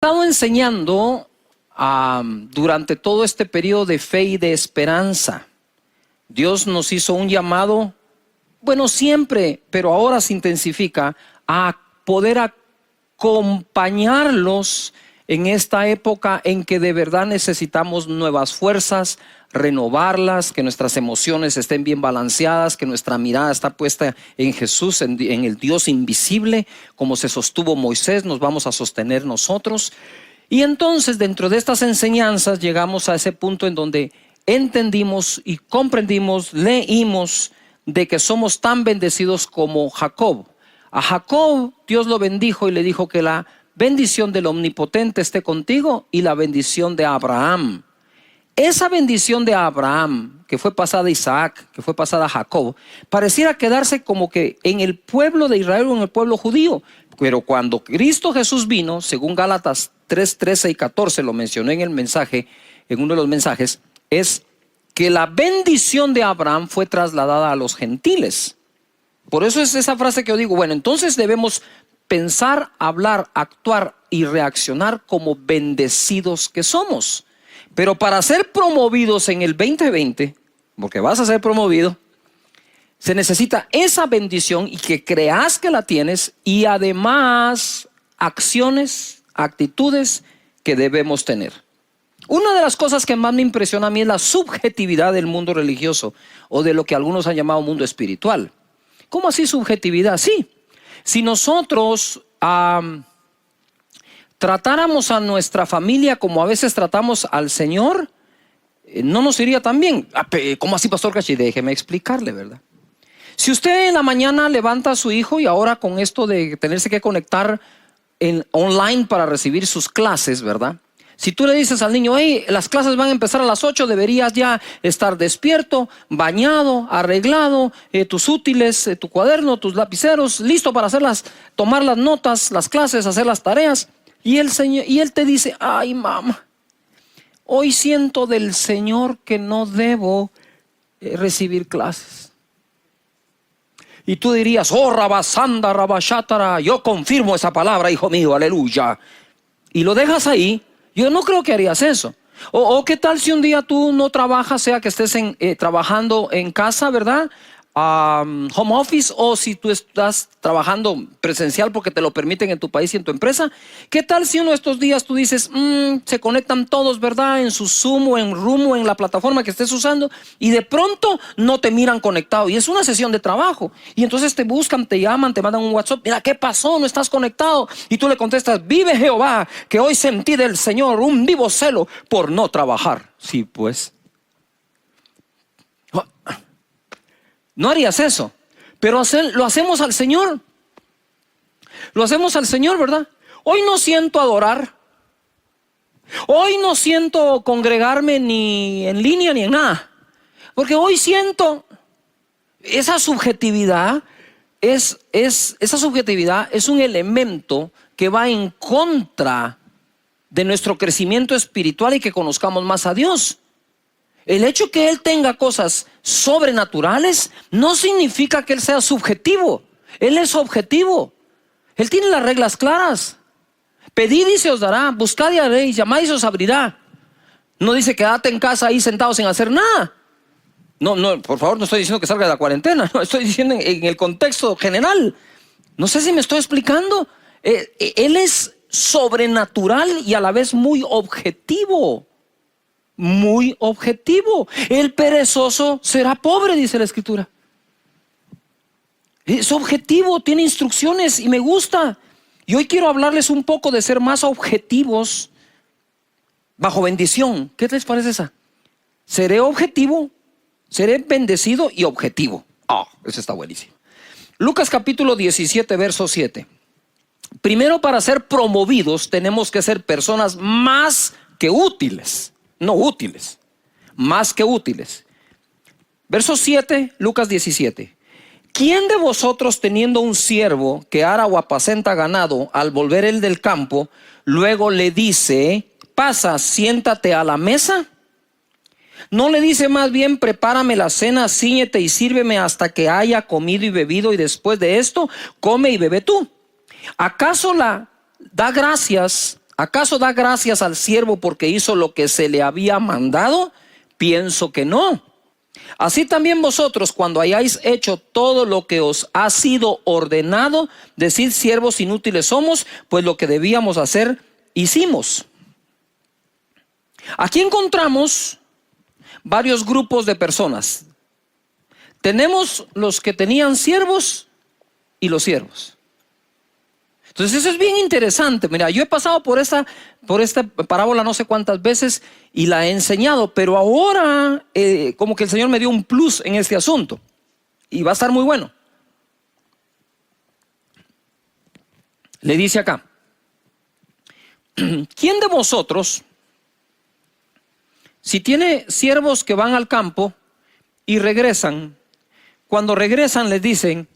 estado enseñando durante todo este periodo de fe y de esperanza. Dios nos hizo un llamado, bueno, siempre, pero ahora se intensifica, a poder acompañarlos en esta época en que de verdad necesitamos nuevas fuerzas, renovarlas, que nuestras emociones estén bien balanceadas, que nuestra mirada está puesta en Jesús, en el Dios invisible. Como se sostuvo Moisés, nos vamos a sostener nosotros. Y entonces, dentro de estas enseñanzas, llegamos a ese punto en donde entendimos y comprendimos, leímos de que somos tan bendecidos como Jacob. A Jacob Dios lo bendijo y le dijo que la bendición del Omnipotente esté contigo y la bendición de Abraham. Esa bendición de Abraham, que fue pasada a Isaac, que fue pasada a Jacob, pareciera quedarse como que en el pueblo de Israel o en el pueblo judío. Pero cuando Cristo Jesús vino, según Gálatas 3, 13 y 14, lo mencioné en el mensaje, en uno de los mensajes, es que la bendición de Abraham fue trasladada a los gentiles. Por eso es esa frase que yo digo, bueno, entonces debemos pensar, hablar, actuar y reaccionar como bendecidos que somos. Pero para ser promovidos en el 2020, porque vas a ser promovido, se necesita esa bendición y que creas que la tienes, y además acciones, actitudes que debemos tener. Una de las cosas que más me impresiona a mí es la subjetividad del mundo religioso, o de lo que algunos han llamado mundo espiritual. ¿Cómo así subjetividad? Sí, si nosotros tratáramos a nuestra familia como a veces tratamos al Señor, no nos iría tan bien. ¿Cómo así, Pastor Cachi? Déjeme explicarle, ¿verdad? Si usted en la mañana levanta a su hijo, y ahora con esto de tenerse que conectar online para recibir sus clases, ¿verdad? Si tú le dices al niño, hey, las clases van a empezar a las 8, deberías ya estar despierto, bañado, arreglado, tus útiles, tu cuaderno, tus lapiceros, listo para tomar las notas, las clases, hacer las tareas. Y él te dice, ay, mamá, hoy siento del Señor que no debo recibir clases. Y tú dirías, oh, rabasanda, rabashatara, yo confirmo esa palabra, hijo mío, aleluya. Y lo dejas ahí. Yo no creo que harías eso. O qué tal si un día tú no trabajas, sea que estés trabajando en casa, ¿verdad? Home office, o si tú estás trabajando presencial porque te lo permiten en tu país y en tu empresa. ¿Qué tal si uno de estos días tú dices, se conectan todos, ¿verdad? En su Zoom o en Room o en la plataforma que estés usando, y de pronto no te miran conectado y es una sesión de trabajo, y entonces te buscan, te llaman, te mandan un WhatsApp, mira, ¿qué pasó? No estás conectado, y tú le contestas, vive Jehová, que hoy sentí del Señor un vivo celo por no trabajar. Sí, pues no harías eso, pero lo hacemos al Señor. Lo hacemos al Señor, ¿verdad? Hoy no siento adorar. Hoy no siento congregarme ni en línea ni en nada. Porque hoy siento esa subjetividad. Esa subjetividad es un elemento que va en contra de nuestro crecimiento espiritual y que conozcamos más a Dios. El hecho que Él tenga cosas sobrenaturales no significa que Él sea subjetivo. Él es objetivo. Él tiene las reglas claras. Pedid y se os dará, buscad y haréis, llamad y se os abrirá. No dice quédate en casa ahí sentado sin hacer nada. No, por favor, no estoy diciendo que salga de la cuarentena. No, estoy diciendo en el contexto general. No sé si me estoy explicando. Él es sobrenatural y a la vez muy objetivo. Muy objetivo. El perezoso será pobre, dice la Escritura. Es objetivo, tiene instrucciones y me gusta. Y hoy quiero hablarles un poco de ser más objetivos bajo bendición. ¿Qué les parece esa? Seré objetivo, seré bendecido y objetivo. Eso está buenísimo. Lucas capítulo 17, verso 7. Primero, para ser promovidos tenemos que ser personas más que útiles. No útiles, más que útiles. Verso 7, Lucas 17. ¿Quién de vosotros, teniendo un siervo que ara o apacenta ganado, al volver él del campo, luego le dice, pasa, siéntate a la mesa? ¿No le dice más bien, prepárame la cena, cíñete y sírveme hasta que haya comido y bebido, y después de esto come y bebe tú? ¿Acaso da gracias ¿Acaso da gracias al siervo porque hizo lo que se le había mandado? Pienso que no. Así también vosotros, cuando hayáis hecho todo lo que os ha sido ordenado, decid: siervos inútiles somos, pues lo que debíamos hacer, hicimos. Aquí encontramos varios grupos de personas. Tenemos los que tenían siervos y los siervos. Entonces eso es bien interesante. Mira, yo he pasado por esta parábola no sé cuántas veces y la he enseñado, pero ahora como que el Señor me dio un plus en este asunto y va a estar muy bueno. Le dice acá: ¿quién de vosotros, si tiene siervos que van al campo y regresan, cuando regresan les dicen: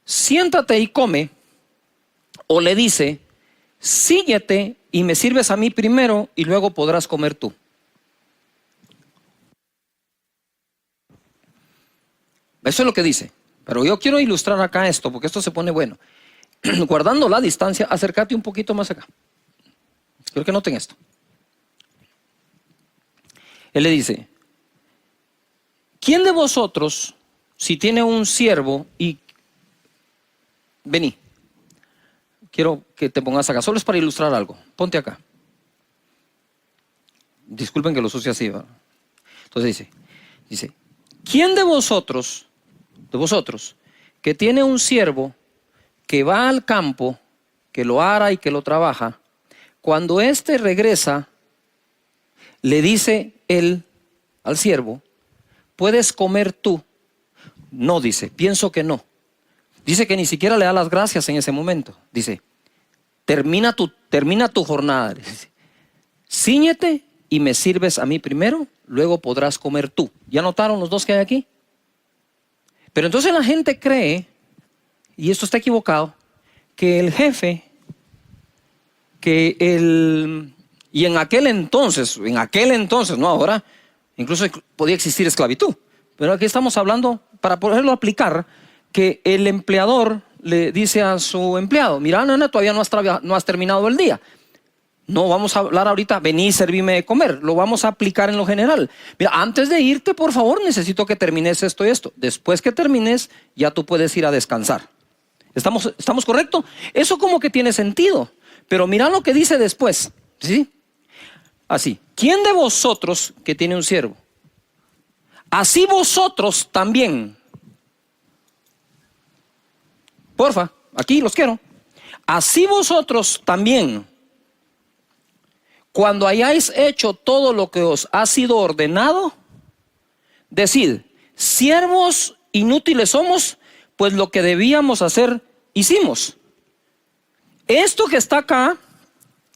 siéntate y come? O le dice: síguete y me sirves a mí primero y luego podrás comer tú. Eso es lo que dice. Pero yo quiero ilustrar acá esto, porque esto se pone bueno. Guardando la distancia, acércate un poquito más acá. Quiero que noten esto. Él le dice: ¿quién de vosotros, si tiene un siervo y... Vení. Quiero que te pongas acá, solo es para ilustrar algo. Ponte acá. Disculpen que lo sucie así, ¿verdad? Entonces dice, ¿quién de vosotros, que tiene un siervo que va al campo, que lo ara y que lo trabaja, cuando éste regresa, le dice él al siervo: ¿puedes comer tú? No, dice, pienso que no. Dice que ni siquiera le da las gracias en ese momento. Dice: termina tu jornada. Dice: cíñete y me sirves a mí primero, luego podrás comer tú. ¿Ya notaron los dos que hay aquí? Pero entonces la gente cree, y esto está equivocado, que el jefe, y en aquel entonces, no ahora, incluso podía existir esclavitud. Pero aquí estamos hablando, para poderlo aplicar, que el empleador le dice a su empleado: mira, nena, todavía no has terminado el día. No vamos a hablar ahorita, vení y servime de comer. Lo vamos a aplicar en lo general. Mira, antes de irte, por favor, necesito que termines esto y esto. Después que termines, ya tú puedes ir a descansar. ¿Estamos correctos? Eso como que tiene sentido. Pero mira lo que dice después. ¿Sí? Así: ¿quién de vosotros que tiene un siervo? Así vosotros también. Porfa, aquí los quiero. Así vosotros también, cuando hayáis hecho todo lo que os ha sido ordenado, decid: siervos inútiles somos, pues lo que debíamos hacer, hicimos. Esto que está acá,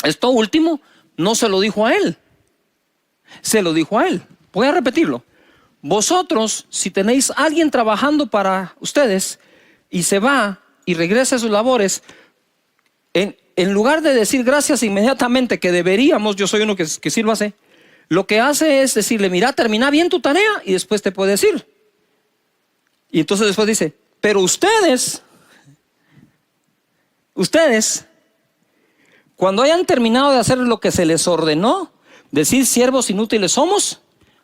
esto último, no se lo dijo a él. Se lo dijo a él. Voy a repetirlo. Vosotros, si tenéis a alguien trabajando para ustedes y se va y regresa a sus labores, en lugar de decir gracias inmediatamente, que deberíamos, yo soy uno que sí lo hace, lo que hace es decirle: mira, termina bien tu tarea y después te puedes ir. Y entonces después dice: pero ustedes, cuando hayan terminado de hacer lo que se les ordenó, decir: siervos inútiles somos,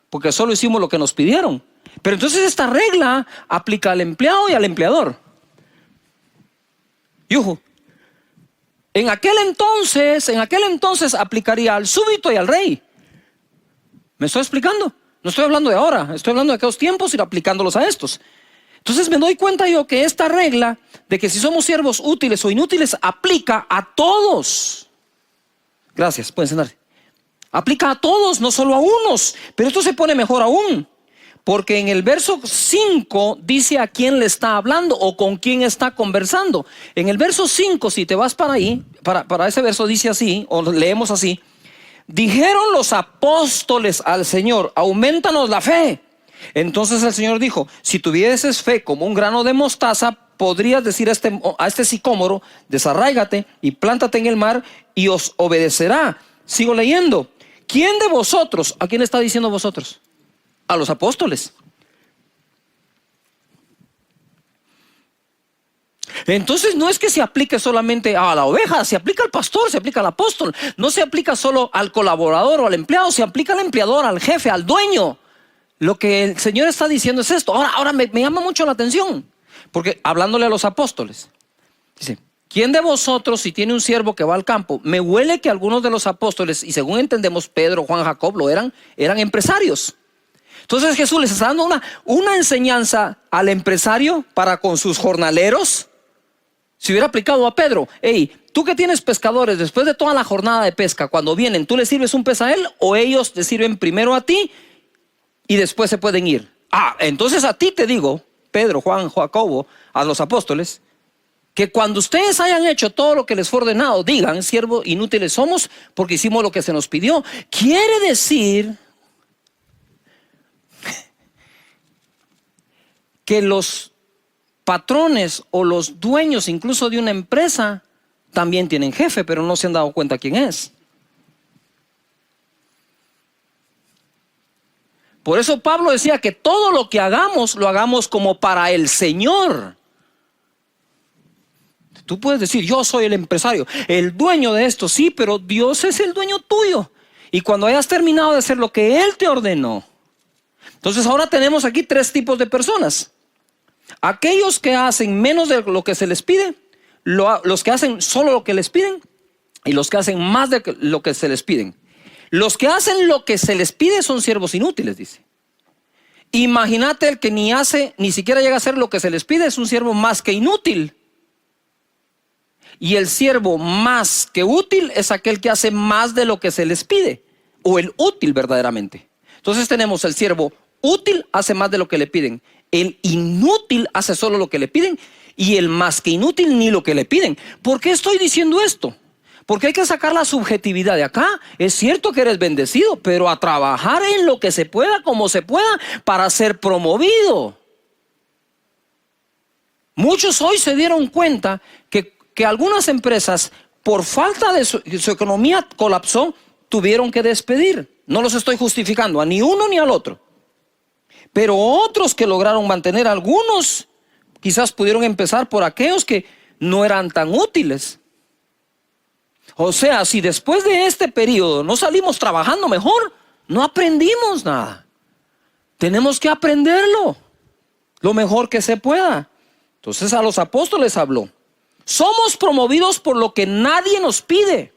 porque solo hicimos lo que nos pidieron. Pero entonces esta regla aplica al empleado y al empleador. Yuhu. En aquel entonces aplicaría al súbdito y al rey. ¿Me estoy explicando? No estoy hablando de ahora, estoy hablando de aquellos tiempos y aplicándolos a estos. Entonces me doy cuenta yo que esta regla de que si somos siervos útiles o inútiles aplica a todos. Gracias, pueden sentarse. Aplica a todos, no solo a unos. Pero esto se pone mejor aún, porque en el verso 5 dice a quién le está hablando o con quién está conversando. En el verso 5, si te vas para ahí, para ese verso dice así, o leemos así: dijeron los apóstoles al Señor: aumentanos la fe. Entonces el Señor dijo: si tuvieses fe como un grano de mostaza, podrías decir a este sicómoro: desarráigate y plántate en el mar, y os obedecerá. Sigo leyendo. ¿Quién de vosotros? ¿A quién está diciendo vosotros? A los apóstoles. Entonces no es que se aplique solamente a la oveja, se aplica al pastor, se aplica al apóstol. No se aplica solo al colaborador o al empleado, se aplica al empleador, al jefe, al dueño. Lo que el Señor está diciendo es esto. Ahora me llama mucho la atención, porque hablándole a los apóstoles, dice: ¿quién de vosotros, si tiene un siervo que va al campo? Me huele que algunos de los apóstoles, y según entendemos Pedro, Juan, Jacob, eran empresarios. Entonces Jesús les está dando una enseñanza al empresario para con sus jornaleros. Si hubiera aplicado a Pedro: hey, tú que tienes pescadores, después de toda la jornada de pesca, cuando vienen, ¿tú les sirves un pez a él o ellos te sirven primero a ti y después se pueden ir? Entonces a ti te digo, Pedro, Juan, Jacobo, a los apóstoles, que cuando ustedes hayan hecho todo lo que les fue ordenado, digan: siervos inútiles somos, porque hicimos lo que se nos pidió. Quiere decir que los patrones o los dueños incluso de una empresa también tienen jefe, pero no se han dado cuenta quién es. Por eso Pablo decía que todo lo que hagamos, lo hagamos como para el Señor. Tú puedes decir: yo soy el empresario, el dueño de esto. Sí, pero Dios es el dueño tuyo. Y cuando hayas terminado de hacer lo que Él te ordenó. Entonces ahora tenemos aquí tres tipos de personas: aquellos que hacen menos de lo que se les pide, los que hacen solo lo que les piden, y los que hacen más de lo que se les piden. Los que hacen lo que se les pide son siervos inútiles, dice. Imagínate el que ni siquiera llega a hacer lo que se les pide, es un siervo más que inútil. Y el siervo más que útil es aquel que hace más de lo que se les pide, o el útil verdaderamente. Entonces tenemos el siervo útil, hace más de lo que le piden. El inútil hace solo lo que le piden, y el más que inútil ni lo que le piden. ¿Por qué estoy diciendo esto? Porque hay que sacar la subjetividad de acá. Es cierto que eres bendecido, pero a trabajar en lo que se pueda, como se pueda, para ser promovido. Muchos hoy se dieron cuenta que algunas empresas, por falta de su economía colapsó, tuvieron que despedir. No los estoy justificando a ni uno ni al otro. Pero otros que lograron mantener, algunos quizás pudieron empezar por aquellos que no eran tan útiles. O sea, si después de este periodo no salimos trabajando mejor, no aprendimos nada. Tenemos que aprenderlo lo mejor que se pueda. Entonces a los apóstoles habló: somos promovidos por lo que nadie nos pide.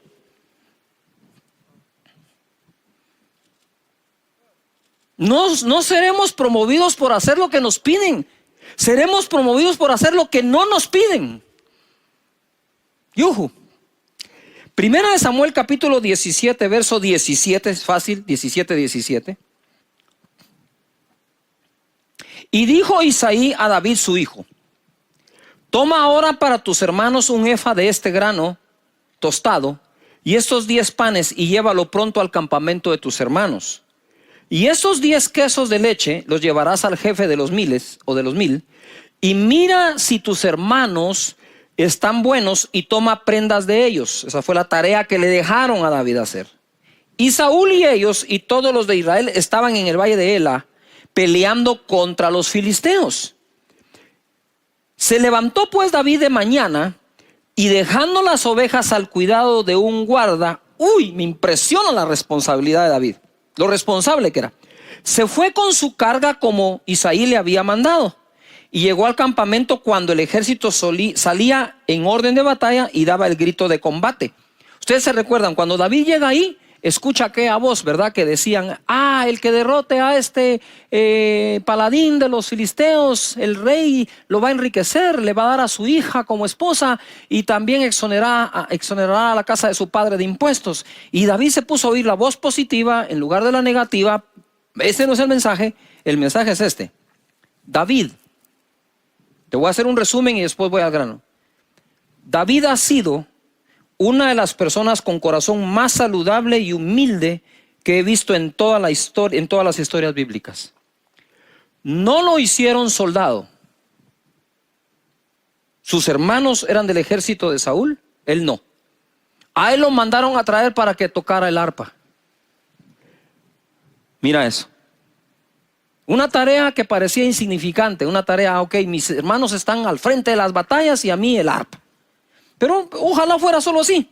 No seremos promovidos por hacer lo que nos piden. Seremos promovidos por hacer lo que no nos piden. Yuhu. Primera de Samuel capítulo 17, verso 17, es fácil, 17. Y dijo Isaí a David su hijo: toma ahora para tus hermanos un efa de este grano tostado y estos 10 panes y llévalo pronto al campamento de tus hermanos. Y esos 10 quesos de leche los llevarás al jefe de los 1000 o de los 1000 y mira si tus hermanos están buenos y toma prendas de ellos. Esa fue la tarea que le dejaron a David hacer. Y Saúl y ellos y todos los de Israel estaban en el valle de Ela peleando contra los filisteos. Se levantó pues David de mañana y dejando las ovejas al cuidado de un guarda. Me impresiona la responsabilidad de David, lo responsable que era. Se fue con su carga como Isaí le había mandado. Y llegó al campamento cuando el ejército salía en orden de batalla y daba el grito de combate. Ustedes se recuerdan, cuando David llega ahí, escucha aquella voz, ¿verdad? Que decían: el que derrote a este paladín de los filisteos, el rey lo va a enriquecer, le va a dar a su hija como esposa y también exonerará a la casa de su padre de impuestos. Y David se puso a oír la voz positiva en lugar de la negativa. Este no es el mensaje es este. David, te voy a hacer un resumen y después voy al grano. David ha sido una de las personas con corazón más saludable y humilde que he visto en toda la historia, en todas las historias bíblicas. No lo hicieron soldado. Sus hermanos eran del ejército de Saúl, él no. A él lo mandaron a traer para que tocara el arpa. Mira eso. Una tarea que parecía insignificante, una tarea, ok, mis hermanos están al frente de las batallas y a mí el arpa. Pero ojalá fuera solo así.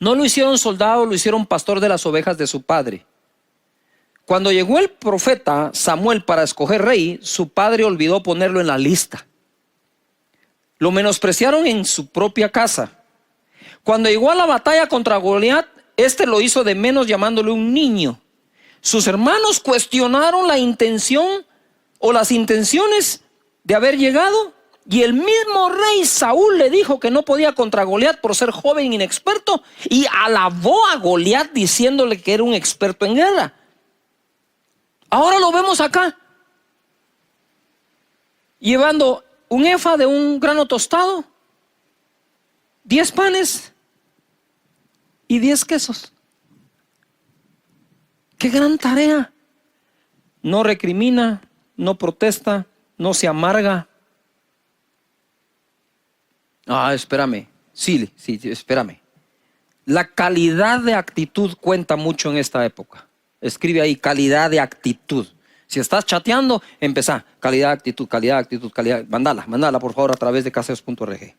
No lo hicieron soldado, lo hicieron pastor de las ovejas de su padre. Cuando llegó el profeta Samuel para escoger rey, su padre olvidó ponerlo en la lista. Lo menospreciaron en su propia casa. Cuando llegó a la batalla contra Goliat, este lo hizo de menos llamándole un niño. Sus hermanos cuestionaron la intención o las intenciones de haber llegado, y el mismo rey Saúl le dijo que no podía contra Goliat por ser joven e inexperto, y alabó a Goliat diciéndole que era un experto en guerra. Ahora lo vemos acá, llevando un efa de un grano tostado, 10 panes y 10 quesos. ¡Qué gran tarea! No recrimina, no protesta, no se amarga. Espérame. Sí, espérame. La calidad de actitud cuenta mucho en esta época. Escribe ahí, calidad de actitud. Si estás chateando, empezá. Calidad de actitud, calidad de actitud, calidad. Mándala por favor a través de caseos.org.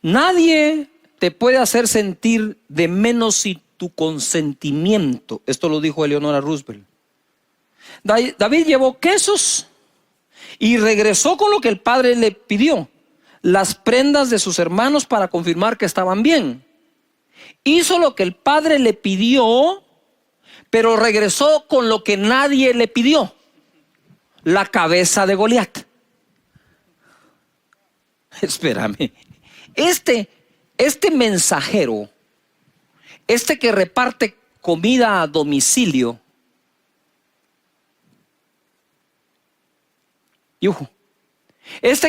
Nadie te puede hacer sentir de menos sin tu consentimiento. Esto lo dijo Eleonora Roosevelt. David llevó quesos y regresó con lo que el padre le pidió. Las prendas de sus hermanos para confirmar que estaban bien. Hizo lo que el padre le pidió, pero regresó con lo que nadie le pidió: la cabeza de Goliat. Espérame. Este mensajero, que reparte comida a domicilio,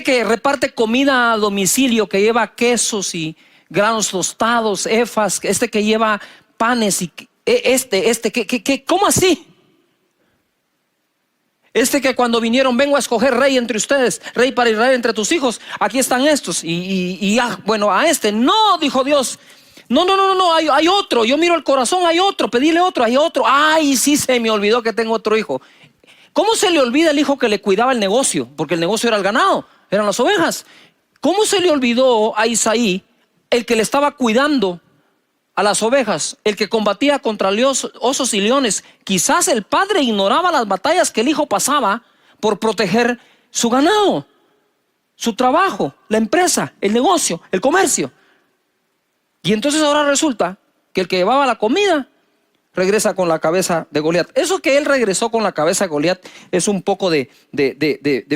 que reparte comida a domicilio, que lleva quesos y granos tostados, efas, que lleva panes y ¿cómo así? Que cuando vinieron, vengo a escoger rey entre ustedes, rey para Israel entre tus hijos, aquí están estos, no, dijo Dios. No, hay otro, yo miro el corazón, hay otro, pedile otro, hay otro. Ay, sí, se me olvidó que tengo otro hijo. ¿Cómo se le olvida el hijo que le cuidaba el negocio? Porque el negocio era el ganado, eran las ovejas. ¿Cómo se le olvidó a Isaí el que le estaba cuidando a las ovejas, el que combatía contra osos y leones? Quizás el padre ignoraba las batallas que el hijo pasaba por proteger su ganado, su trabajo, la empresa, el negocio, el comercio. Y entonces ahora resulta que el que llevaba la comida regresa con la cabeza de Goliat. Eso que él regresó con la cabeza de Goliat es un poco de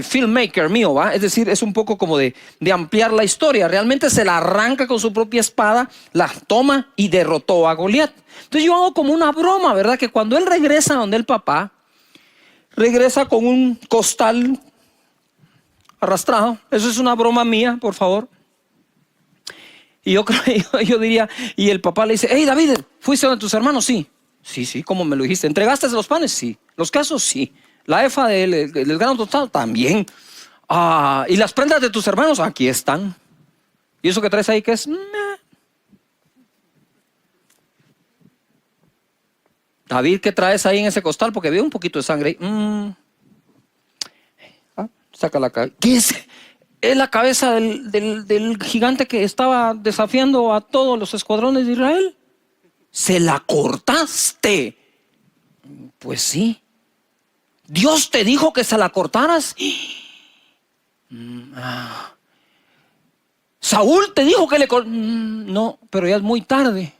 filmmaker mío, ¿va? Es decir, es un poco como de ampliar la historia. Realmente se la arranca con su propia espada, la toma y derrotó a Goliat. Entonces yo hago como una broma, ¿verdad? Que cuando él regresa donde el papá, regresa con un costal arrastrado. Eso es una broma mía, por favor. Y yo diría, y el papá le dice: hey David, ¿fuiste donde tus hermanos? Sí, ¿cómo me lo dijiste? ¿Entregaste los panes? Sí. ¿Los quesos? Sí. ¿La efa del grano tostado? También. ¿Y las prendas de tus hermanos? Aquí están. ¿Y eso que traes ahí qué es? David, ¿qué traes ahí en ese costal? Porque veo un poquito de sangre ahí. Saca la cabeza. ¿Qué es? Es la cabeza del gigante que estaba desafiando a todos los escuadrones de Israel. ¿Se la cortaste? Pues sí. ¿Dios te dijo que se la cortaras? ¿Saúl te dijo que le cortaras? No, pero ya es muy tarde.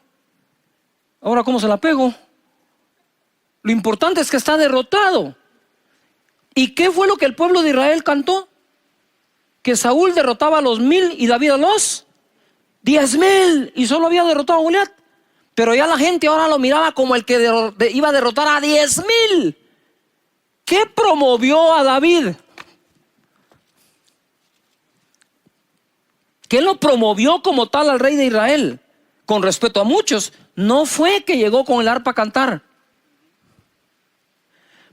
Ahora, ¿cómo se la pego? Lo importante es que está derrotado. ¿Y qué fue lo que el pueblo de Israel cantó? Que Saúl derrotaba a los 1000 y David a los 10,000, y solo había derrotado a Goliat. Pero ya la gente ahora lo miraba como el que iba a derrotar a 10,000. ¿Qué promovió a David? ¿Qué lo promovió como tal al rey de Israel? Con respeto a muchos, no fue que llegó con el arpa a cantar.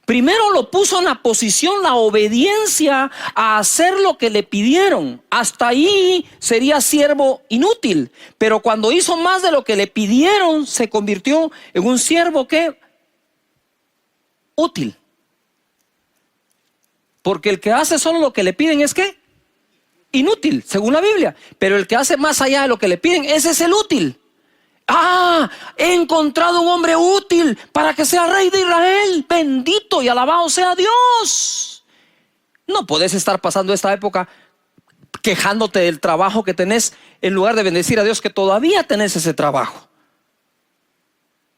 Primero lo puso en la posición, la obediencia a hacer lo que le pidieron. Hasta ahí sería siervo inútil. Pero cuando hizo más de lo que le pidieron, se convirtió en un siervo que útil. Porque el que hace solo lo que le piden es ¿qué? Inútil, según la Biblia. Pero el que hace más allá de lo que le piden, ese es el útil. He encontrado un hombre útil para que sea rey de Israel. Bendito y alabado sea Dios. No puedes estar pasando esta época quejándote del trabajo que tenés, en lugar de bendecir a Dios que todavía tenés ese trabajo.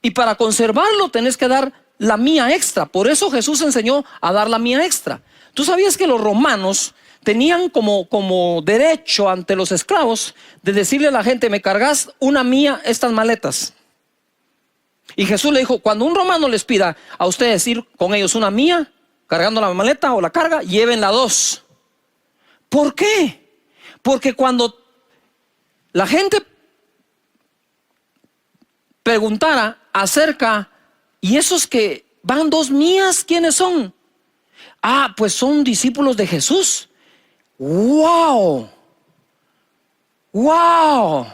Y para conservarlo tenés que dar la mía extra. Por eso Jesús enseñó a dar la mía extra. ¿Tú sabías que los romanos tenían como derecho ante los esclavos de decirle a la gente: me cargas una mía estas maletas? Y Jesús le dijo: cuando un romano les pida a ustedes ir con ellos una mía, cargando la maleta o la carga, llévenla dos. ¿Por qué? Porque cuando la gente preguntara acerca, ¿y esos que van dos mías, quiénes son? Pues son discípulos de Jesús. ¡Wow! ¡Wow!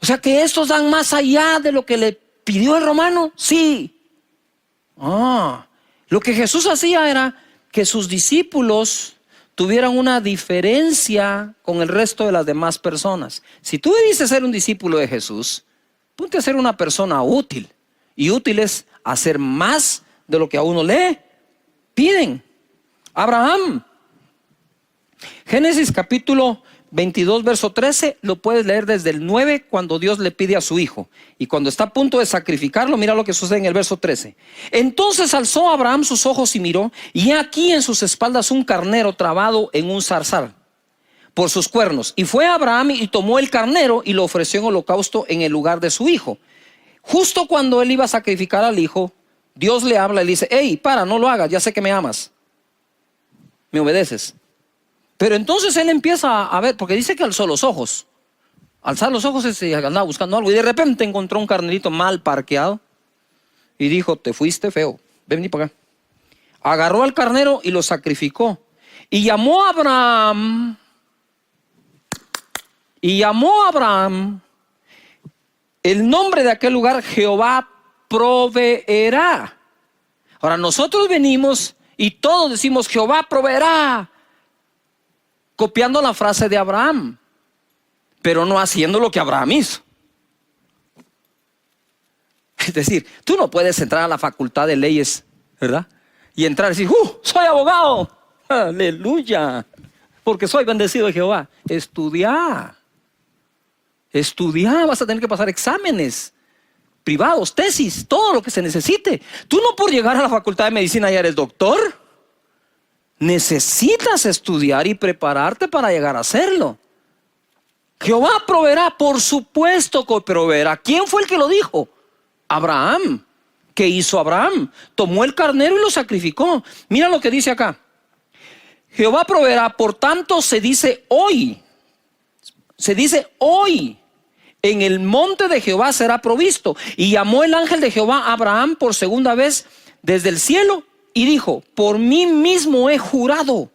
O sea que estos dan más allá de lo que le pidió el romano. Sí. Lo que Jesús hacía era que sus discípulos tuvieran una diferencia con el resto de las demás personas. Si tú dices ser un discípulo de Jesús, ponte a ser una persona útil. Y útil es hacer más de lo que a uno le piden. Abraham, Génesis capítulo 22 verso 13, lo puedes leer desde el 9, cuando Dios le pide a su hijo. Y cuando está a punto de sacrificarlo, mira lo que sucede en el verso 13. Entonces alzó Abraham sus ojos y miró, y aquí en sus espaldas un carnero trabado en un zarzal por sus cuernos. Y fue Abraham y tomó el carnero y lo ofreció en holocausto en el lugar de su hijo. Justo cuando él iba a sacrificar al hijo, Dios le habla y le dice: hey, no lo hagas, ya sé que me amas, me obedeces. Pero entonces él empieza a ver, porque dice que alzó los ojos. Alzar los ojos es andaba buscando algo, y de repente encontró un carnerito mal parqueado y dijo: te fuiste feo, ven para acá. Agarró al carnero y lo sacrificó. Y llamó a Abraham el nombre de aquel lugar: Jehová proveerá. Ahora nosotros venimos y todos decimos: Jehová proveerá, copiando la frase de Abraham, pero no haciendo lo que Abraham hizo. Es decir, tú no puedes entrar a la facultad de leyes, ¿verdad? Y entrar y decir: soy abogado, aleluya, porque soy bendecido de Jehová. Estudia, vas a tener que pasar exámenes privados, tesis, todo lo que se necesite. Tú no por llegar a la facultad de medicina ya eres doctor. Necesitas estudiar y prepararte para llegar a hacerlo. Jehová proveerá, por supuesto que proveerá. ¿Quién fue el que lo dijo? Abraham. ¿Qué hizo Abraham? Tomó el carnero y lo sacrificó. Mira lo que dice acá: Jehová proveerá, por tanto se dice hoy, en el monte de Jehová será provisto. Y llamó el ángel de Jehová a Abraham por segunda vez desde el cielo y dijo: por mí mismo he jurado,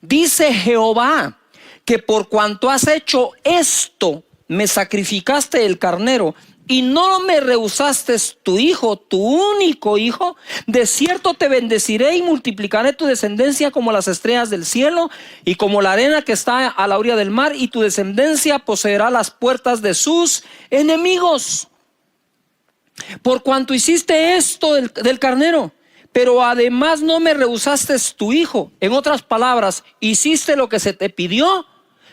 dice Jehová, que por cuanto has hecho esto, me sacrificaste el carnero y no me rehusaste tu hijo, tu único hijo, de cierto te bendeciré y multiplicaré tu descendencia como las estrellas del cielo y como la arena que está a la orilla del mar, y tu descendencia poseerá las puertas de sus enemigos. Por cuanto hiciste esto del carnero, pero además no me rehusaste tu hijo. En otras palabras, hiciste lo que se te pidió,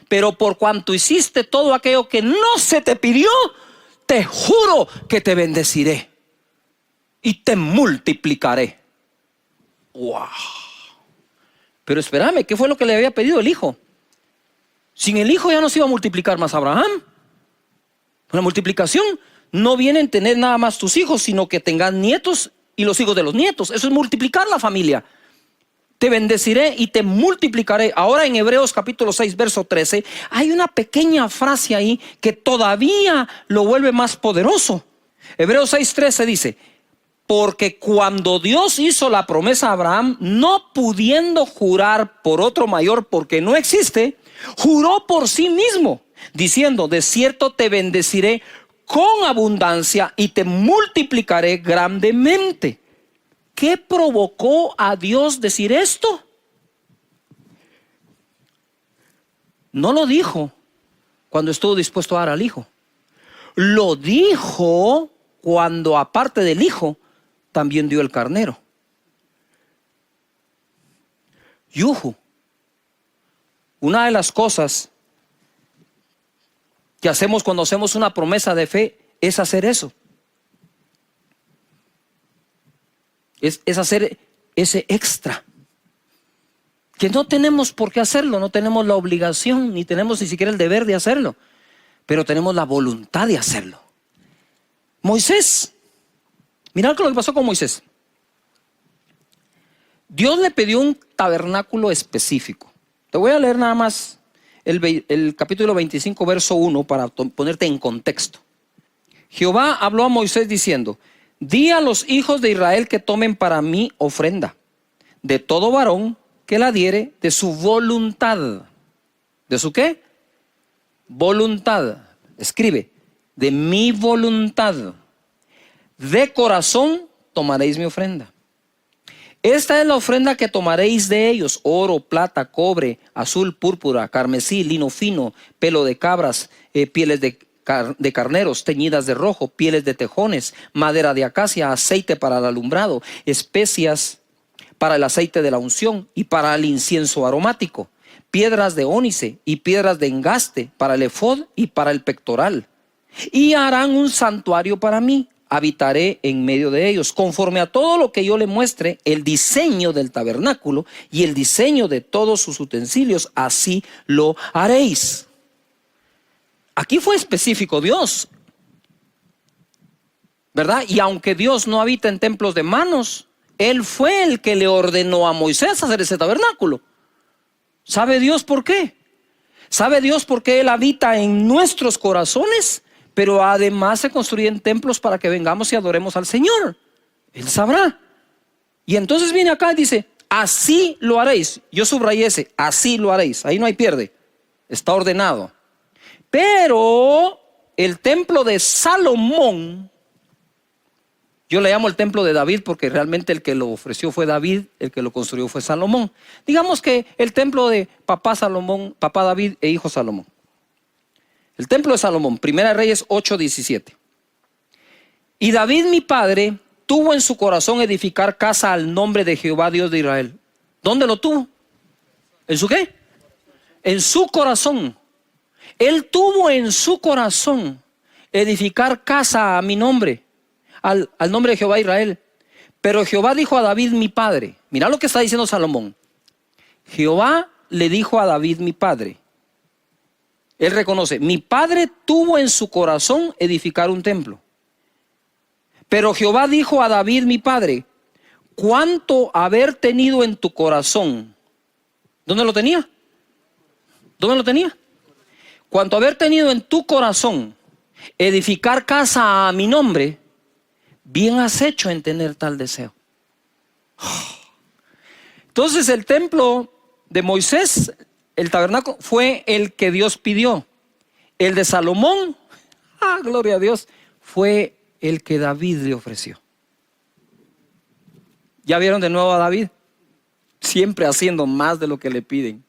pero por cuanto hiciste todo aquello que no se te pidió, te juro que te bendeciré y te multiplicaré. ¡Wow! Pero espérame, ¿qué fue lo que le había pedido el hijo? Sin el hijo ya no se iba a multiplicar más Abraham. La multiplicación no viene en tener nada más tus hijos, sino que tengas nietos y los hijos de los nietos. Eso es multiplicar la familia. Te bendeciré y te multiplicaré. Ahora en Hebreos capítulo 6 verso 13 hay una pequeña frase ahí que todavía lo vuelve más poderoso. Hebreos 6:13 dice: porque cuando Dios hizo la promesa a Abraham, no pudiendo jurar por otro mayor porque no existe, juró por sí mismo, diciendo: de cierto te bendeciré con abundancia y te multiplicaré grandemente. ¿qué provocó a Dios decir esto? No lo dijo cuando estuvo dispuesto a dar al Hijo. Lo dijo cuando, aparte del Hijo, también dio el carnero. Yuhu. Una de las cosas que hacemos cuando hacemos una promesa de fe es hacer eso. Es hacer ese extra. Que no tenemos por qué hacerlo, no tenemos la obligación, ni tenemos ni siquiera el deber de hacerlo, pero tenemos la voluntad de hacerlo. Moisés, mirad lo que pasó con Moisés. Dios le pidió un tabernáculo específico. Te voy a leer nada más el capítulo 25, verso 1, para ponerte en contexto. Jehová habló a Moisés diciendo: di a los hijos de Israel que tomen para mí ofrenda de todo varón que la diere de su voluntad. ¿De su qué? Voluntad. Escribe: de mi voluntad. De corazón tomaréis mi ofrenda. Esta es la ofrenda que tomaréis de ellos: oro, plata, cobre, azul, púrpura, carmesí, lino fino, pelo de cabras, pieles de carneros teñidas de rojo, pieles de tejones, madera de acacia, aceite para el alumbrado, especias para el aceite de la unción y para el incienso aromático, piedras de ónice y piedras de engaste para el efod y para el pectoral. Y harán un santuario para mí, habitaré en medio de ellos, conforme a todo lo que yo le muestre, el diseño del tabernáculo y el diseño de todos sus utensilios, así lo haréis. Aquí fue específico Dios, ¿verdad? Y aunque Dios no habita en templos de manos, Él fue el que le ordenó a Moisés hacer ese tabernáculo. ¿Sabe Dios por qué? ¿Sabe Dios por qué Él habita en nuestros corazones? Pero además se construyen templos para que vengamos y adoremos al Señor. Él sabrá. Y entonces viene acá y dice: así lo haréis. Yo subrayé ese: así lo haréis. Ahí no hay pierde. Está ordenado. Pero el templo de Salomón, yo le llamo el templo de David porque realmente el que lo ofreció fue David, el que lo construyó fue Salomón. Digamos que el templo de papá Salomón, papá David e hijo Salomón. El templo de Salomón, Primera Reyes 8:17. Y David mi padre tuvo en su corazón edificar casa al nombre de Jehová Dios de Israel. ¿Dónde lo tuvo? ¿En su qué? En su corazón. Él tuvo en su corazón edificar casa a mi nombre, al nombre de Jehová Israel. Pero Jehová dijo a David mi padre. Mira lo que está diciendo Salomón. Jehová le dijo a David mi padre. Él reconoce: mi padre tuvo en su corazón edificar un templo. Pero Jehová dijo a David mi padre: cuánto haber tenido en tu corazón. ¿Dónde lo tenía? ¿Dónde lo tenía? Cuanto haber tenido en tu corazón edificar casa a mi nombre, bien has hecho en tener tal deseo. Entonces el templo de Moisés, el tabernáculo, fue el que Dios pidió. El de Salomón, gloria a Dios, fue el que David le ofreció. ¿Ya vieron de nuevo a David? Siempre haciendo más de lo que le piden.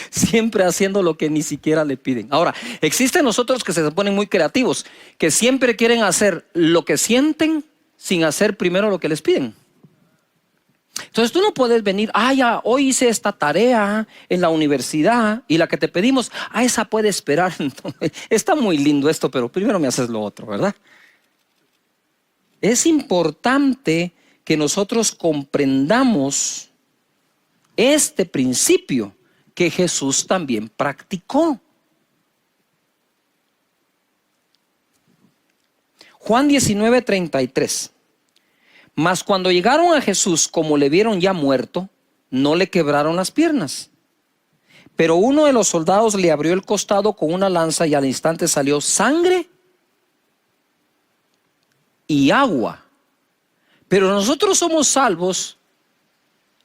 Siempre haciendo lo que ni siquiera le piden. Ahora, existen nosotros que se ponen muy creativos, que siempre quieren hacer lo que sienten sin hacer primero lo que les piden. Entonces tú no puedes venir: ya, hoy hice esta tarea en la universidad y la que te pedimos, esa puede esperar. Está muy lindo esto, pero primero me haces lo otro, ¿verdad? Es importante que nosotros comprendamos este principio que Jesús también practicó. Juan 19:33. Mas cuando llegaron a Jesús, como le vieron ya muerto, no le quebraron las piernas. Pero uno de los soldados le abrió el costado con una lanza y al instante salió sangre y agua. Pero nosotros somos salvos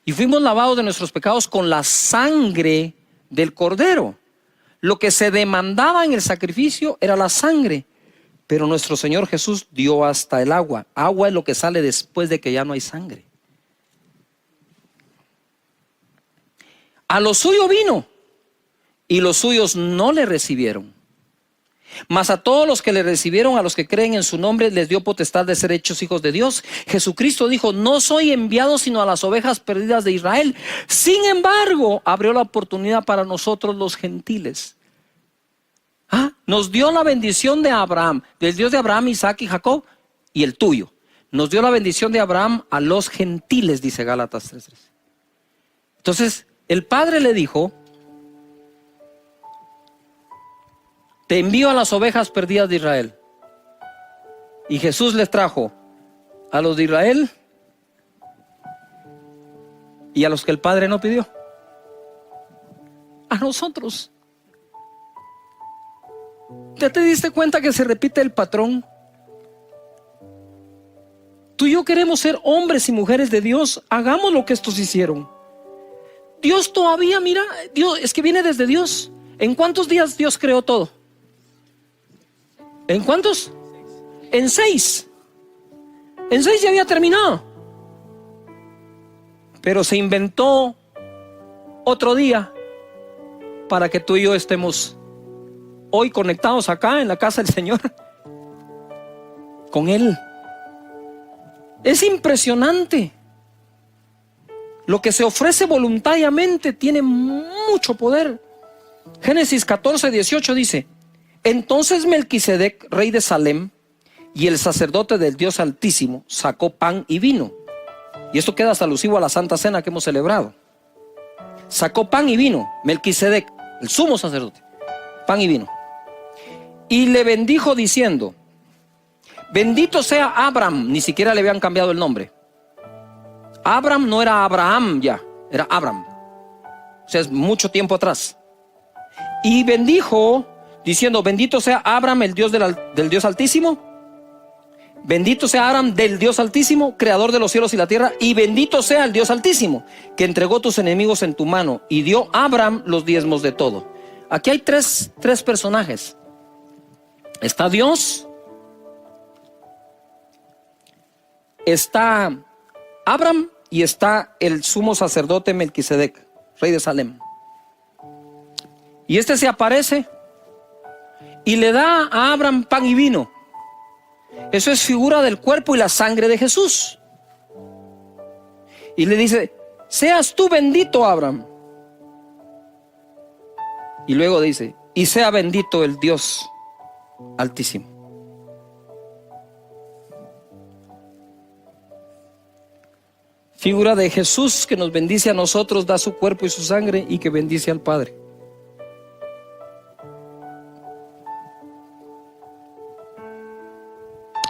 y fuimos lavados de nuestros pecados con la sangre del Cordero. Lo que se demandaba en el sacrificio era la sangre, pero nuestro Señor Jesús dio hasta el agua. Agua es lo que sale después de que ya no hay sangre. A lo suyo vino, y los suyos no le recibieron. Mas a todos los que le recibieron, a los que creen en su nombre, les dio potestad de ser hechos hijos de Dios. Jesucristo dijo: no soy enviado sino a las ovejas perdidas de Israel. Sin embargo, abrió la oportunidad para nosotros los gentiles. Nos dio la bendición de Abraham, del Dios de Abraham, Isaac y Jacob, y el tuyo. Nos dio la bendición de Abraham a los gentiles, dice Gálatas 3:3. Entonces, el Padre le dijo: te envío a las ovejas perdidas de Israel. Y Jesús les trajo a los de Israel y a los que el Padre no pidió. A nosotros. ¿Ya te diste cuenta que se repite el patrón? Tú y yo queremos ser hombres y mujeres de Dios. Hagamos lo que estos hicieron. Dios todavía, mira, Dios, es que viene desde Dios. ¿En cuántos días Dios creó todo? ¿En cuántos? En 6. En 6 ya había terminado. Pero se inventó otro día para que tú y yo estemos hoy conectados acá en la casa del Señor con Él. Es impresionante. Lo que se ofrece voluntariamente tiene mucho poder. Génesis 14:18 dice: entonces Melquisedec, rey de Salem, y el sacerdote del Dios Altísimo, sacó pan y vino. Y esto queda hasta alusivo a la Santa Cena que hemos celebrado. Sacó pan y vino, Melquisedec, el sumo sacerdote, pan y vino. Y le bendijo diciendo: bendito sea Abram. Ni siquiera le habían cambiado el nombre. Abram no era Abraham ya, era Abram. O sea, es mucho tiempo atrás. Y bendijo diciendo: bendito sea Abram, el Dios del Dios Altísimo. Bendito sea Abram del Dios Altísimo, creador de los cielos y la tierra. Y bendito sea el Dios Altísimo, que entregó tus enemigos en tu mano y dio a Abram los diezmos de todo. Aquí hay tres personajes. Está Dios, está Abram y está el sumo sacerdote Melquisedec, rey de Salem. Y este se aparece y le da a Abram pan y vino. Eso es figura del cuerpo y la sangre de Jesús. Y le dice: seas tú bendito, Abram. Y luego dice: y sea bendito el Dios Altísimo. Figura de Jesús que nos bendice a nosotros, da su cuerpo y su sangre, y que bendice al Padre.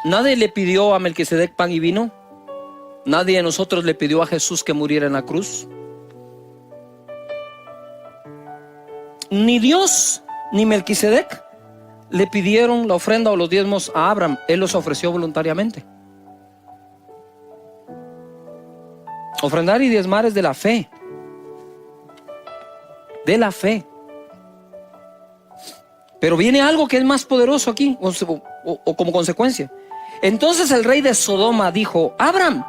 Nadie le pidió a Melquisedec pan y vino. Nadie de nosotros le pidió a Jesús que muriera en la cruz. Ni Dios ni Melquisedec le pidieron la ofrenda o los diezmos a Abraham. Él los ofreció voluntariamente. Ofrendar y diezmar es de la fe. De la fe. Pero viene algo que es más poderoso aquí, o como consecuencia. Entonces el rey de Sodoma dijo: Abraham,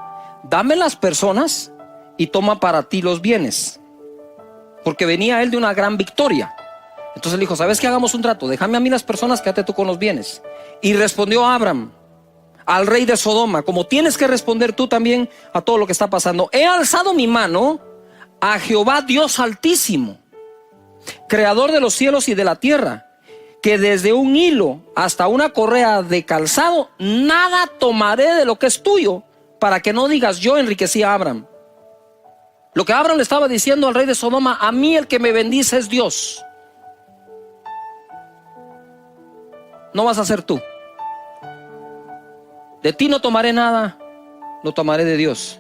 dame las personas y toma para ti los bienes. Porque venía él de una gran victoria. Entonces le dijo: ¿sabes qué? Hagamos un trato. Déjame a mí las personas, quédate tú con los bienes. Y respondió Abraham al rey de Sodoma, como tienes que responder tú también a todo lo que está pasando: he alzado mi mano a Jehová Dios Altísimo, creador de los cielos y de la tierra, que desde un hilo hasta una correa de calzado nada tomaré de lo que es tuyo, para que no digas: yo enriquecí a Abraham. Lo que Abraham le estaba diciendo al rey de Sodoma: a mí el que me bendice es Dios. No vas a ser tú. De ti no tomaré nada, lo tomaré de Dios.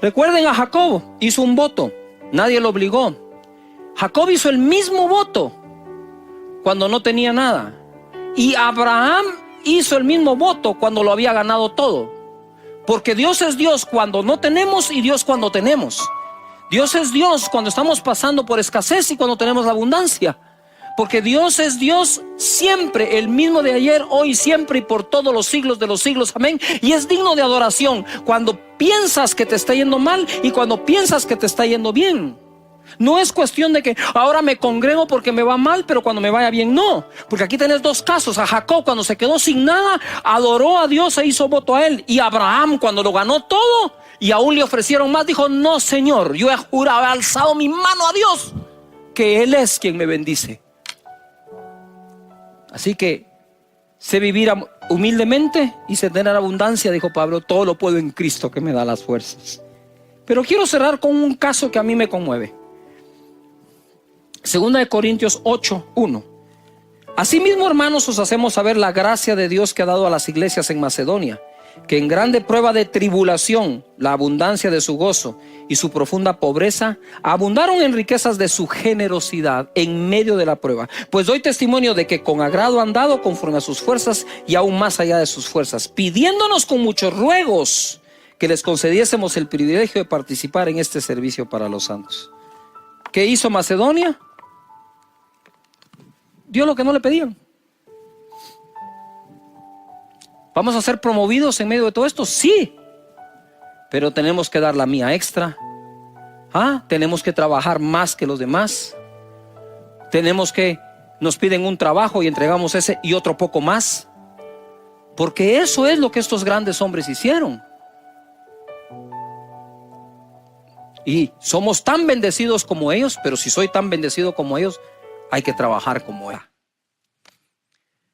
Recuerden a Jacob, hizo un voto, nadie lo obligó. Jacob hizo el mismo voto cuando no tenía nada. Y Abraham hizo el mismo voto cuando lo había ganado todo. Porque Dios es Dios cuando no tenemos y Dios cuando tenemos. Dios es Dios cuando estamos pasando por escasez y cuando tenemos abundancia. Porque Dios es Dios siempre, el mismo de ayer, hoy, siempre y por todos los siglos de los siglos. Amén. Y es digno de adoración cuando piensas que te está yendo mal y cuando piensas que te está yendo bien. No es cuestión de que ahora me congrego porque me va mal, pero cuando me vaya bien, no. Porque aquí tenés dos casos. A Jacob, cuando se quedó sin nada, adoró a Dios e hizo voto a él. Y a Abraham, cuando lo ganó todo y aún le ofrecieron más, dijo: no, Señor, yo he jurado, he alzado mi mano a Dios, que Él es quien me bendice. Así que sé vivir humildemente y sé tener abundancia, dijo Pablo. Todo lo puedo en Cristo que me da las fuerzas. Pero quiero cerrar con un caso que a mí me conmueve. Segunda de Corintios 8:1. Asimismo, hermanos, os hacemos saber la gracia de Dios que ha dado a las iglesias en Macedonia, que en grande prueba de tribulación, la abundancia de su gozo y su profunda pobreza abundaron en riquezas de su generosidad en medio de la prueba. Pues doy testimonio de que con agrado han dado conforme a sus fuerzas y aún más allá de sus fuerzas, pidiéndonos con muchos ruegos que les concediésemos el privilegio de participar en este servicio para los santos. ¿Qué hizo Macedonia? Dio lo que no le pedían. ¿Vamos a ser promovidos en medio de todo esto? Sí. Pero tenemos que dar la mía extra. Tenemos que trabajar más que los demás. Nos piden un trabajo y entregamos ese y otro poco más. Porque eso es lo que estos grandes hombres hicieron. Y somos tan bendecidos como ellos, pero si soy tan bendecido como ellos, hay que trabajar como ellos.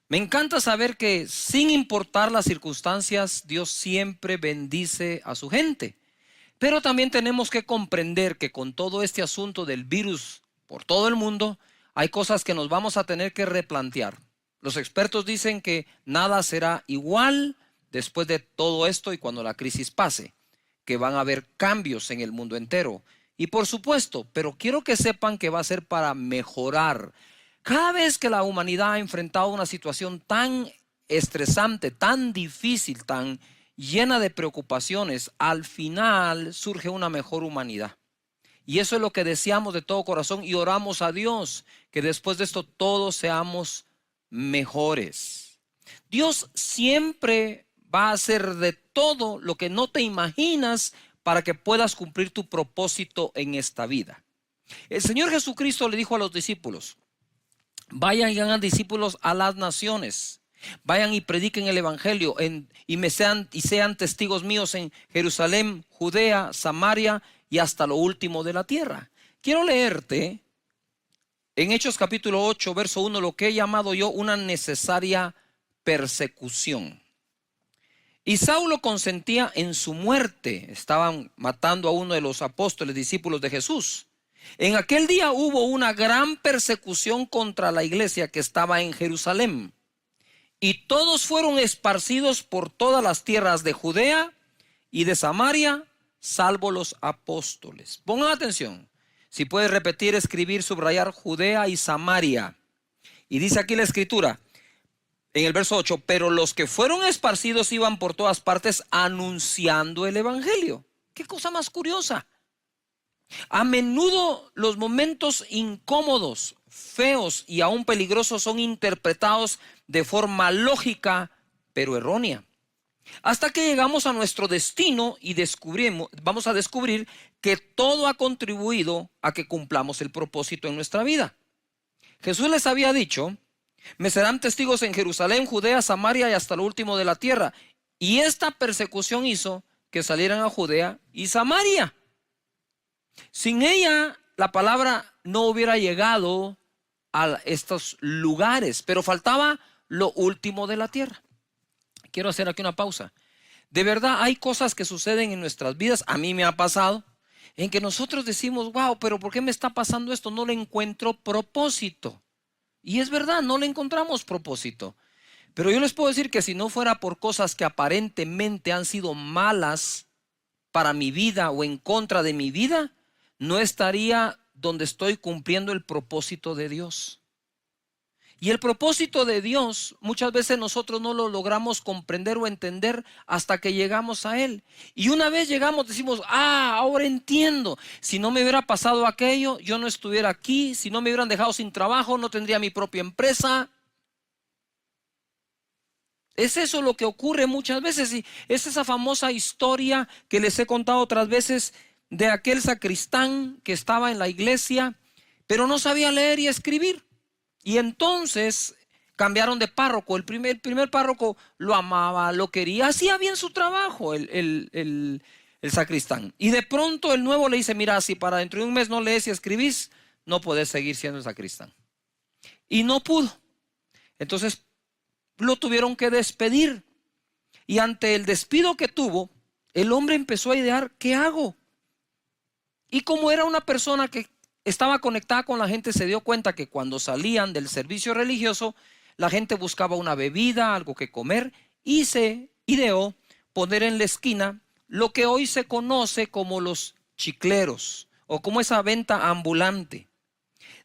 Me encanta saber que sin importar las circunstancias, Dios siempre bendice a su gente. Pero también tenemos que comprender que con todo este asunto del virus por todo el mundo, hay cosas que nos vamos a tener que replantear. Los expertos dicen que nada será igual después de todo esto y cuando la crisis pase, que van a haber cambios en el mundo entero. Y por supuesto, pero quiero que sepan que va a ser para mejorar. Cada vez que la humanidad ha enfrentado una situación tan estresante, tan difícil, tan llena de preocupaciones, al final surge una mejor humanidad. Y eso es lo que deseamos de todo corazón y oramos a Dios, que después de esto todos seamos mejores. Dios siempre va a hacer de todo lo que no te imaginas para que puedas cumplir tu propósito en esta vida. El Señor Jesucristo le dijo a los discípulos: vayan y hagan discípulos a las naciones. Vayan y prediquen el evangelio y sean testigos míos en Jerusalén, Judea, Samaria y hasta lo último de la tierra. Quiero leerte en Hechos capítulo 8, verso 1, lo que he llamado yo una necesaria persecución. Y Saulo consentía en su muerte. Estaban matando a uno de los apóstoles, discípulos de Jesús. En aquel día hubo una gran persecución contra la iglesia que estaba en Jerusalén. Y todos fueron esparcidos por todas las tierras de Judea y de Samaria, salvo los apóstoles. Pongan atención. Si puedes repetir, escribir, subrayar Judea y Samaria. Y dice aquí la escritura, en el verso 8, pero los que fueron esparcidos iban por todas partes anunciando el evangelio. ¿Qué cosa más curiosa? A menudo los momentos incómodos, feos y aún peligrosos son interpretados de forma lógica, pero errónea. Hasta que llegamos a nuestro destino y vamos a descubrir que todo ha contribuido a que cumplamos el propósito en nuestra vida. Jesús les había dicho: me serán testigos en Jerusalén, Judea, Samaria y hasta lo último de la tierra. Y esta persecución hizo que salieran a Judea y Samaria. Sin ella, la palabra no hubiera llegado a estos lugares, pero faltaba lo último de la tierra. Quiero hacer aquí una pausa. De verdad, hay cosas que suceden en nuestras vidas, a mí me ha pasado, en que nosotros decimos: wow, pero ¿por qué me está pasando esto? No le encuentro propósito. Y es verdad, no le encontramos propósito. Pero yo les puedo decir que si no fuera por cosas que aparentemente han sido malas para mi vida o en contra de mi vida, no estaría donde estoy cumpliendo el propósito de Dios. Y el propósito de Dios muchas veces nosotros no lo logramos comprender o entender hasta que llegamos a Él. Y una vez llegamos decimos, ahora entiendo. Si no me hubiera pasado aquello, yo no estuviera aquí. Si no me hubieran dejado sin trabajo, no tendría mi propia empresa. Es eso lo que ocurre muchas veces. Y es esa famosa historia que les he contado otras veces de aquel sacristán que estaba en la iglesia, pero no sabía leer y escribir. Y entonces cambiaron de párroco. El primer párroco lo amaba, lo quería, hacía bien su trabajo el sacristán. Y de pronto el nuevo le dice, mira, si para dentro de un mes no lees y escribís, no podés seguir siendo el sacristán. Y no pudo. Entonces lo tuvieron que despedir. Y ante el despido que tuvo, el hombre empezó a idear, ¿qué hago? Y como era una persona que estaba conectada con la gente, se dio cuenta que cuando salían del servicio religioso, la gente buscaba una bebida, algo que comer, y se ideó poner en la esquina lo que hoy se conoce como los chicleros, o como esa venta ambulante.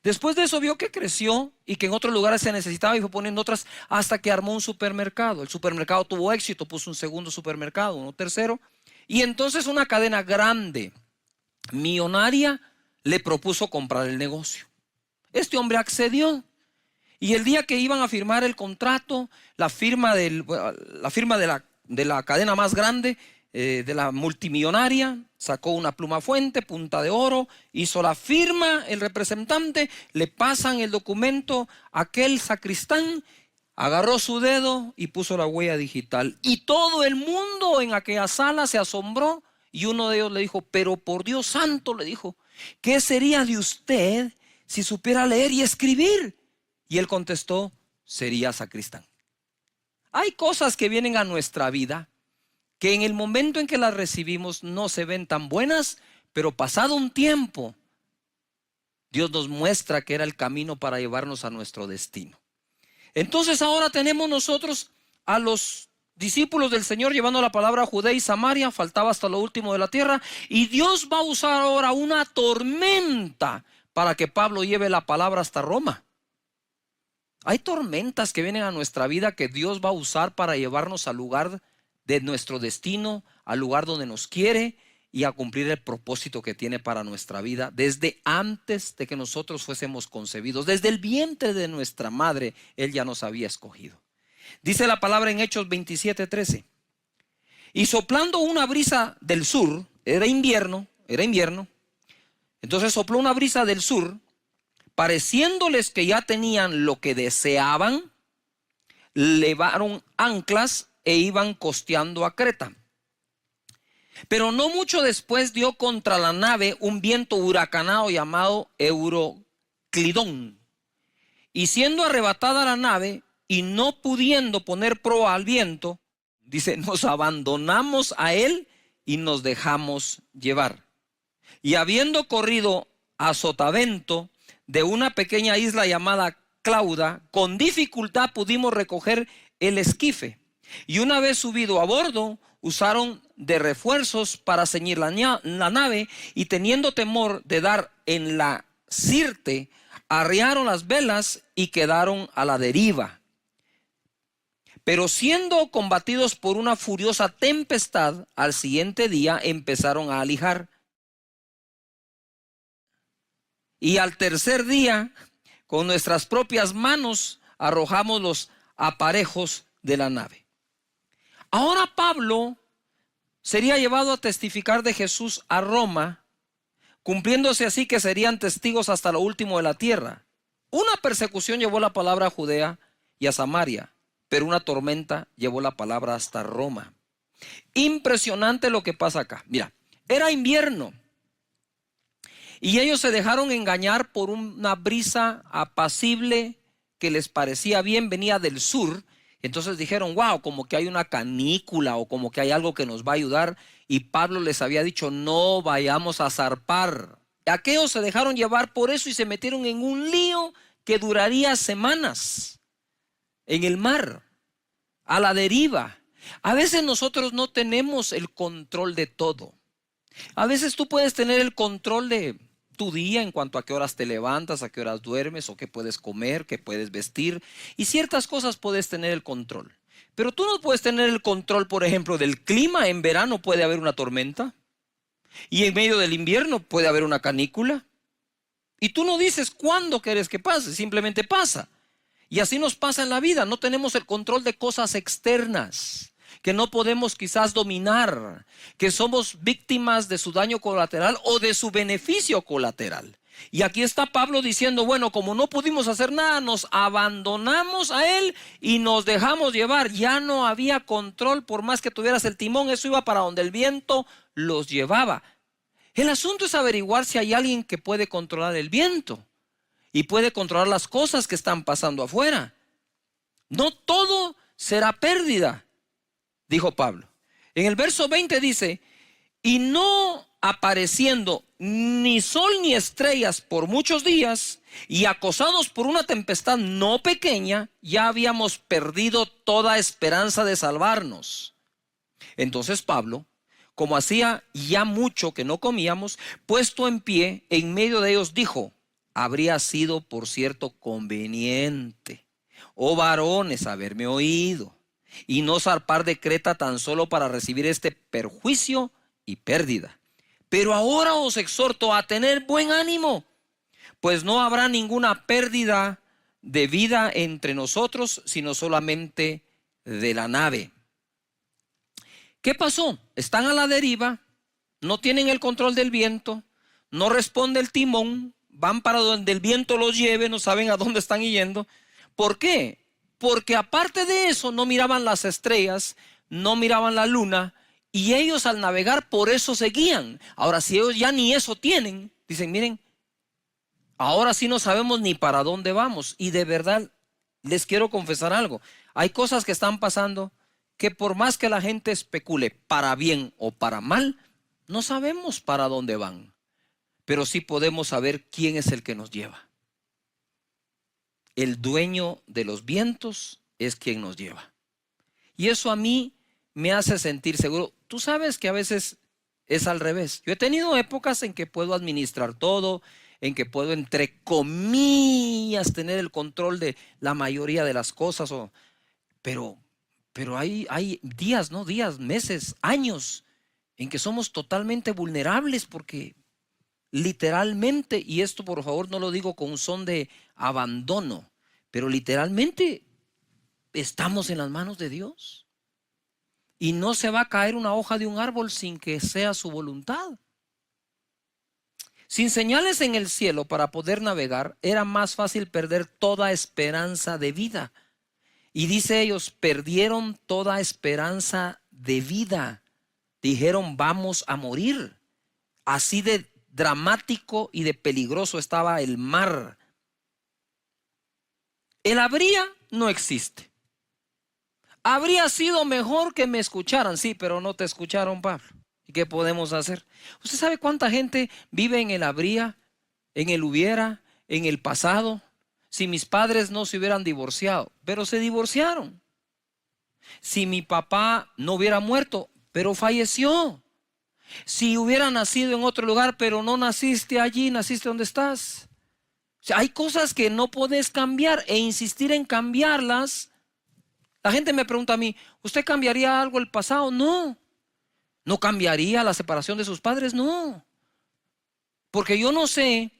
Después de eso vio que creció y que en otros lugares se necesitaba y fue poniendo otras hasta que armó un supermercado. El supermercado tuvo éxito, puso un segundo supermercado, un tercero, y entonces una cadena grande, millonaria, le propuso comprar el negocio. Este hombre accedió y el día que iban a firmar el contrato, la firma de la cadena más grande, de la multimillonaria, sacó una pluma fuente, punta de oro, hizo la firma, el representante, le pasan el documento a aquel sacristán, agarró su dedo y puso la huella digital. Y todo el mundo en aquella sala se asombró y uno de ellos le dijo, pero por Dios santo, le dijo, ¿qué sería de usted si supiera leer y escribir? Y él contestó, sería sacristán. Hay cosas que vienen a nuestra vida que en el momento en que las recibimos no se ven tan buenas, pero pasado un tiempo, Dios nos muestra que era el camino para llevarnos a nuestro destino. Entonces ahora tenemos nosotros a los discípulos del Señor llevando la palabra a Judea y Samaria, faltaba hasta lo último de la tierra, y Dios va a usar ahora una tormenta para que Pablo lleve la palabra hasta Roma. Hay tormentas que vienen a nuestra vida que Dios va a usar para llevarnos al lugar de nuestro destino, al lugar donde nos quiere y a cumplir el propósito que tiene para nuestra vida desde antes de que nosotros fuésemos concebidos. Desde el vientre de nuestra madre, Él ya nos había escogido. Dice la palabra en Hechos 27:13. Y soplando una brisa del sur, era invierno, entonces sopló una brisa del sur, pareciéndoles que ya tenían lo que deseaban, levaron anclas e iban costeando a Creta. Pero no mucho después dio contra la nave un viento huracanado llamado Euroclidón. Y siendo arrebatada la nave y no pudiendo poner proa al viento, dice, nos abandonamos a él y nos dejamos llevar. Y habiendo corrido a sotavento de una pequeña isla llamada Clauda, con dificultad pudimos recoger el esquife. Y una vez subido a bordo, usaron de refuerzos para ceñir la nave, y teniendo temor de dar en la sirte, arriaron las velas y quedaron a la deriva. Pero siendo combatidos por una furiosa tempestad, al siguiente día empezaron a alijar. Y al tercer día, con nuestras propias manos, arrojamos los aparejos de la nave. Ahora Pablo sería llevado a testificar de Jesús a Roma, cumpliéndose así que serían testigos hasta lo último de la tierra. Una persecución llevó la palabra a Judea y a Samaria, pero una tormenta llevó la palabra hasta Roma. Impresionante lo que pasa acá. Mira, era invierno y ellos se dejaron engañar por una brisa apacible que les parecía bien, venía del sur. Entonces dijeron, wow, como que hay una canícula o como que hay algo que nos va a ayudar. Y Pablo les había dicho, no vayamos a zarpar. Aquellos se dejaron llevar por eso y se metieron en un lío que duraría semanas en el mar, a la deriva. A veces nosotros no tenemos el control de todo. A veces tú puedes tener el control de tu día en cuanto a qué horas te levantas, a qué horas duermes, o qué puedes comer, qué puedes vestir. Y ciertas cosas puedes tener el control. Pero tú no puedes tener el control, por ejemplo, del clima. En verano puede haber una tormenta. Y en medio del invierno puede haber una canícula. Y tú no dices cuándo quieres que pase, simplemente pasa. Y así nos pasa en la vida. No tenemos el control de cosas externas que no podemos quizás dominar, que somos víctimas de su daño colateral o de su beneficio colateral. Y aquí está Pablo diciendo, bueno, como no pudimos hacer nada, nos abandonamos a él y nos dejamos llevar. Ya no había control, por más que tuvieras el timón, eso iba para donde el viento los llevaba. El asunto es averiguar si hay alguien que puede controlar el viento y puede controlar las cosas que están pasando afuera. No todo será pérdida, dijo Pablo. En el verso 20 dice, y no apareciendo ni sol ni estrellas por muchos días, y acosados por una tempestad no pequeña, ya habíamos perdido toda esperanza de salvarnos. Entonces Pablo, como hacía ya mucho que no comíamos, puesto en pie en medio de ellos, dijo, habría sido por cierto conveniente, oh varones, haberme oído, y no zarpar de Creta tan solo para recibir este perjuicio y pérdida. Pero ahora os exhorto a tener buen ánimo, pues no habrá ninguna pérdida de vida entre nosotros, sino solamente de la nave. ¿Qué pasó? Están a la deriva, no tienen el control del viento, no responde el timón, van para donde el viento los lleve, no saben a dónde están yendo. ¿Por qué? Porque aparte de eso no miraban las estrellas, no miraban la luna, y ellos al navegar por eso seguían. Ahora, si ellos ya ni eso tienen, dicen, miren, ahora sí no sabemos ni para dónde vamos. Y de verdad, les quiero confesar algo. Hay cosas que están pasando que por más que la gente especule para bien o para mal, no sabemos para dónde van. Pero sí podemos saber quién es el que nos lleva. El dueño de los vientos es quien nos lleva. Y eso a mí me hace sentir seguro. Tú sabes que a veces es al revés. Yo he tenido épocas en que puedo administrar todo, en que puedo, entre comillas, tener el control de la mayoría de las cosas. Pero hay días, ¿no? Días, meses, años en que somos totalmente vulnerables porque literalmente, y esto por favor no lo digo con un son de abandono, pero literalmente estamos en las manos de Dios. Y no se va a caer una hoja de un árbol sin que sea su voluntad. Sin señales en el cielo para poder navegar, era más fácil perder toda esperanza de vida. Y dice ellos, perdieron toda esperanza de vida. Dijeron, vamos a morir. Así de dramático y de peligroso estaba el mar. El habría no existe. Habría sido mejor que me escucharan, sí, pero no te escucharon, Pablo. ¿Y qué podemos hacer? ¿Usted sabe cuánta gente vive en el habría, en el hubiera, en el pasado? Si mis padres no se hubieran divorciado, pero se divorciaron. Si mi papá no hubiera muerto, pero falleció. Si hubiera nacido en otro lugar, pero no naciste allí, naciste donde estás. O sea, hay cosas que no puedes cambiar e insistir en cambiarlas. La gente me pregunta a mí, ¿usted cambiaría algo del pasado? No. ¿No cambiaría la separación de sus padres? No. Porque yo no sé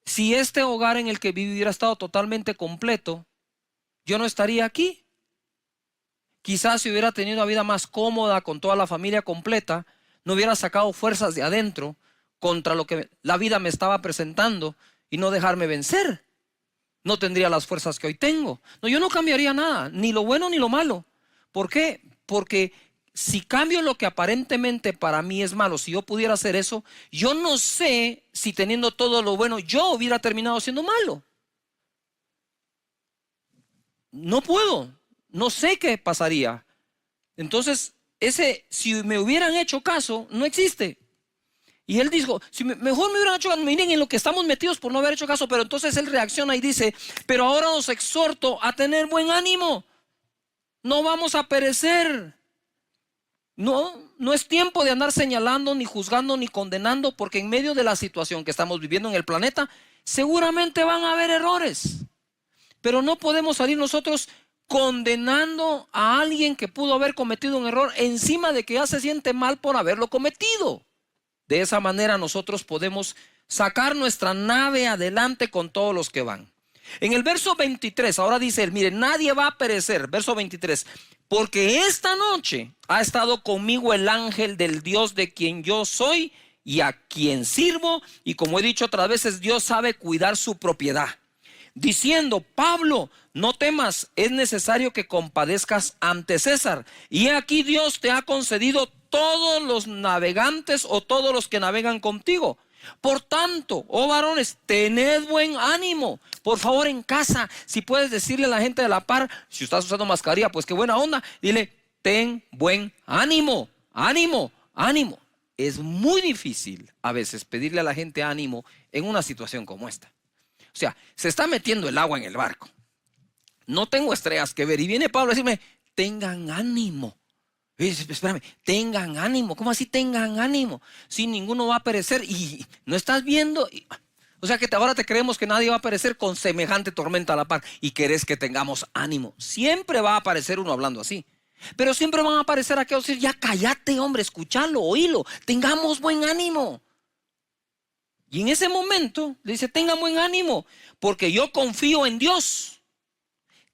si este hogar en el que viví hubiera estado totalmente completo, yo no estaría aquí. Quizás si hubiera tenido una vida más cómoda con toda la familia completa, no hubiera sacado fuerzas de adentro contra lo que la vida me estaba presentando y no dejarme vencer. No tendría las fuerzas que hoy tengo. No, yo no cambiaría nada, ni lo bueno ni lo malo. ¿Por qué? Porque si cambio lo que aparentemente para mí es malo, si yo pudiera hacer eso, yo no sé si teniendo todo lo bueno yo hubiera terminado siendo malo. No puedo, no sé qué pasaría. Entonces, si me hubieran hecho caso, no existe. Y él dijo, si mejor me hubieran hecho caso, miren en lo que estamos metidos por no haber hecho caso, pero entonces él reacciona y dice, pero ahora os exhorto a tener buen ánimo, no vamos a perecer. No es tiempo de andar señalando, ni juzgando, ni condenando, porque en medio de la situación que estamos viviendo en el planeta, seguramente van a haber errores. Pero no podemos salir nosotros condenando a alguien que pudo haber cometido un error encima de que ya se siente mal por haberlo cometido. De esa manera nosotros podemos sacar nuestra nave adelante con todos los que van. En el verso 23, ahora dice él, mire, nadie va a perecer. Verso 23, porque esta noche ha estado conmigo el ángel del Dios de quien yo soy y a quien sirvo. Y como he dicho otras veces, Dios sabe cuidar su propiedad. Diciendo, Pablo, no temas, es necesario que compadezcas ante César. Y aquí Dios te ha concedido todos los navegantes o todos los que navegan contigo. Por tanto, oh varones, tened buen ánimo. Por favor, en casa, si puedes decirle a la gente de la par, si estás usando mascarilla, pues qué buena onda, dile, ten buen ánimo, ánimo, ánimo. Es muy difícil a veces pedirle a la gente ánimo en una situación como esta. O sea, se está metiendo el agua en el barco. No tengo estrellas que ver. Y viene Pablo a decirme, tengan ánimo. Y dice, espérame, tengan ánimo. ¿Cómo así tengan ánimo? Si ninguno va a perecer y no estás viendo. O sea que ahora te creemos que nadie va a perecer con semejante tormenta a la par y querés que tengamos ánimo. Siempre va a aparecer uno hablando así. Pero siempre van a aparecer aquellos que dicen, ya cállate, hombre, escúchalo, oílo. Tengamos buen ánimo. Y en ese momento le dice, tengan buen ánimo, porque yo confío en Dios,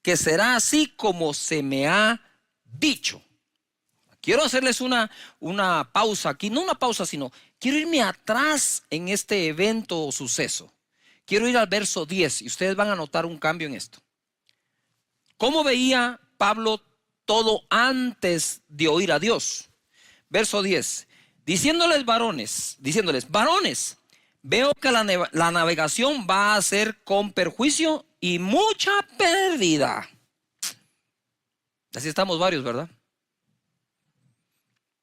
que será así como se me ha dicho. Quiero hacerles una pausa aquí, no una pausa, sino quiero irme atrás en este evento o suceso. Quiero ir al verso 10 y ustedes van a notar un cambio en esto. ¿Cómo veía Pablo todo antes de oír a Dios? Verso 10, diciéndoles, varones, veo que la navegación va a ser con perjuicio y mucha pérdida. Así estamos varios, ¿verdad?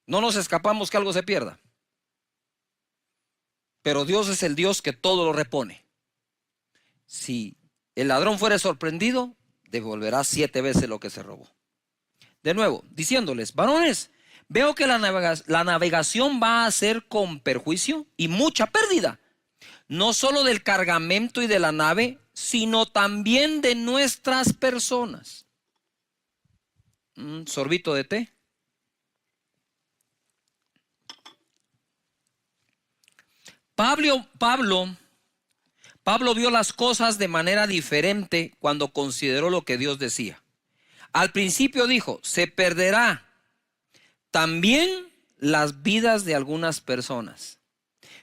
No nos escapamos que algo se pierda. Pero Dios es el Dios que todo lo repone. Si el ladrón fuere sorprendido, devolverá 7 veces lo que se robó. De nuevo, diciéndoles, varones, veo que la navegación va a ser con perjuicio y mucha pérdida. No solo del cargamento y de la nave, sino también de nuestras personas. Un sorbito de té. Pablo vio las cosas de manera diferente cuando consideró lo que Dios decía. Al principio dijo, se perderá también las vidas de algunas personas.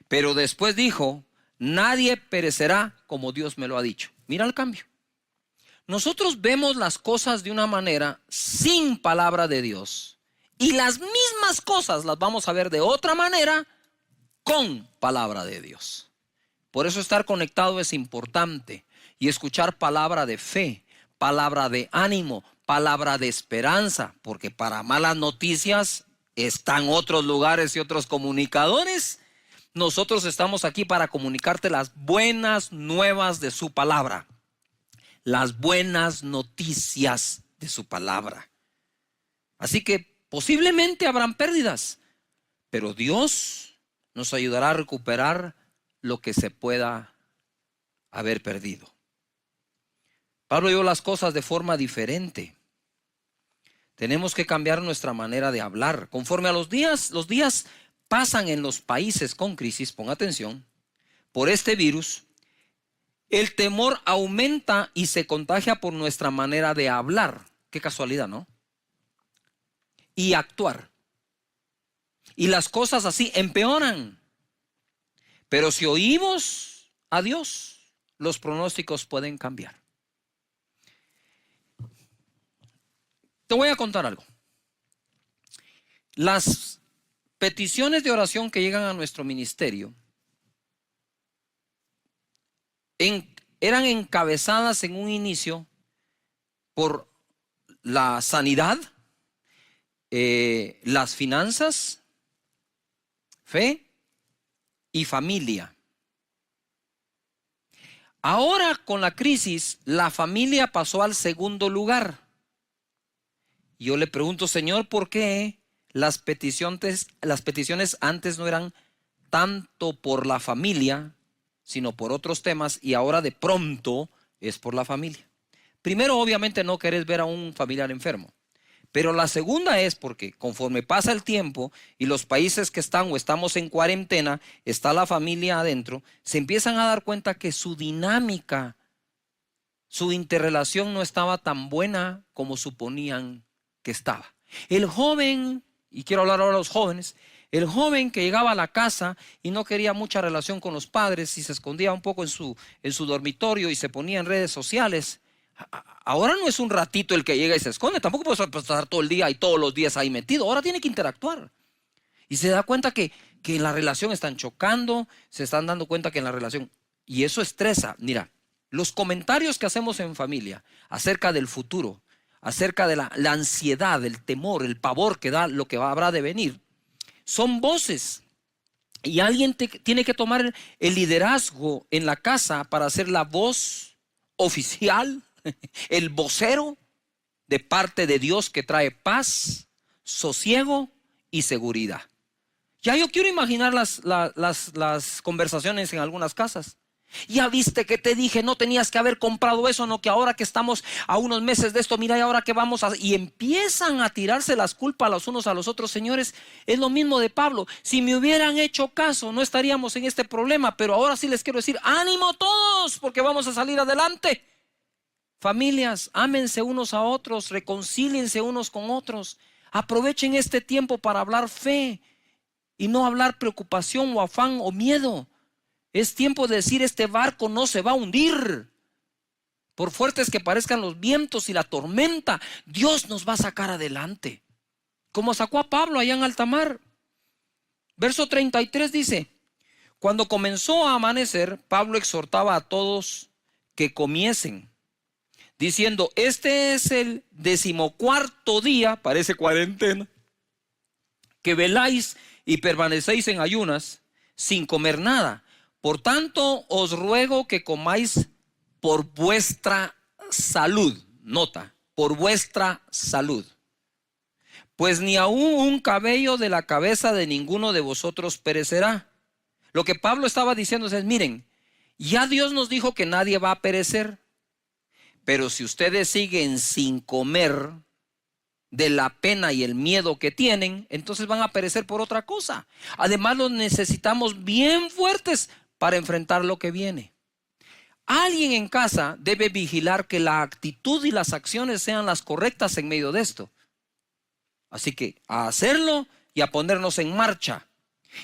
Pero después dijo, nadie perecerá como Dios me lo ha dicho. Mira el cambio. Nosotros vemos las cosas de una manera sin palabra de Dios. Y las mismas cosas las vamos a ver de otra manera con palabra de Dios. Por eso estar conectado es importante. Y escuchar palabra de fe, palabra de ánimo, palabra de esperanza. Porque para malas noticias están otros lugares y otros comunicadores. Nosotros estamos aquí para comunicarte las buenas nuevas de su palabra. Las buenas noticias de su palabra. Así que posiblemente habrán pérdidas, pero Dios nos ayudará a recuperar lo que se pueda haber perdido. Pablo vio las cosas de forma diferente. Tenemos que cambiar nuestra manera de hablar. Conforme a los días pasan en los países con crisis, pon atención, por este virus, el temor aumenta y se contagia por nuestra manera de hablar. Qué casualidad, ¿no? Y actuar. Y las cosas así empeoran. Pero si oímos a Dios, los pronósticos pueden cambiar. Te voy a contar algo. Las peticiones de oración que llegan a nuestro ministerio eran encabezadas en un inicio por la sanidad, las finanzas, fe y familia. Ahora con la crisis, la familia pasó al segundo lugar. Yo le pregunto, Señor, ¿por qué? las peticiones antes no eran tanto por la familia, sino por otros temas, y ahora de pronto es por la familia. Primero, obviamente, no querés ver a un familiar enfermo. Pero la segunda es porque conforme pasa el tiempo y los países que están o estamos en cuarentena, está la familia adentro, se empiezan a dar cuenta que su dinámica, su interrelación no estaba tan buena como suponían que estaba. El joven, y quiero hablar ahora de los jóvenes, el joven que llegaba a la casa y no quería mucha relación con los padres y se escondía un poco en su dormitorio y se ponía en redes sociales. Ahora no es un ratito el que llega y se esconde, tampoco puedes pasar todo el día y todos los días ahí metido, ahora tiene que interactuar. Y se da cuenta que en la relación están chocando, se están dando cuenta que en la relación, y eso estresa. Mira, los comentarios que hacemos en familia acerca del futuro, acerca de la ansiedad, el temor, el pavor que da lo que habrá de venir, son voces. Y alguien tiene que tomar el liderazgo en la casa para ser la voz oficial, el vocero de parte de Dios que trae paz, sosiego y seguridad. Ya yo quiero imaginar las conversaciones en algunas casas. Ya viste que te dije, no tenías que haber comprado eso, no, que ahora que estamos a unos meses de esto, mira, y ahora que vamos a... Y empiezan a tirarse las culpas los unos a los otros. Señores, es lo mismo de Pablo. Si me hubieran hecho caso, no estaríamos en este problema. Pero ahora sí les quiero decir, ánimo todos, porque vamos a salir adelante. Familias, ámense unos a otros, reconcíliense unos con otros. Aprovechen este tiempo para hablar fe y no hablar preocupación o afán o miedo. Es tiempo de decir, este barco no se va a hundir. Por fuertes que parezcan los vientos y la tormenta, Dios nos va a sacar adelante. Como sacó a Pablo allá en alta mar. Verso 33 dice, cuando comenzó a amanecer, Pablo exhortaba a todos que comiesen, diciendo, este es el 14º día, parece cuarentena, que veláis y permanecéis en ayunas sin comer nada. Por tanto, os ruego que comáis por vuestra salud. Nota, por vuestra salud. Pues ni aún un cabello de la cabeza de ninguno de vosotros perecerá. Lo que Pablo estaba diciendo es, miren, ya Dios nos dijo que nadie va a perecer. Pero si ustedes siguen sin comer de la pena y el miedo que tienen, entonces van a perecer por otra cosa. Además, los necesitamos bien fuertes para enfrentar lo que viene. Alguien en casa debe vigilar que la actitud y las acciones sean las correctas en medio de esto. Así que a hacerlo y a ponernos en marcha.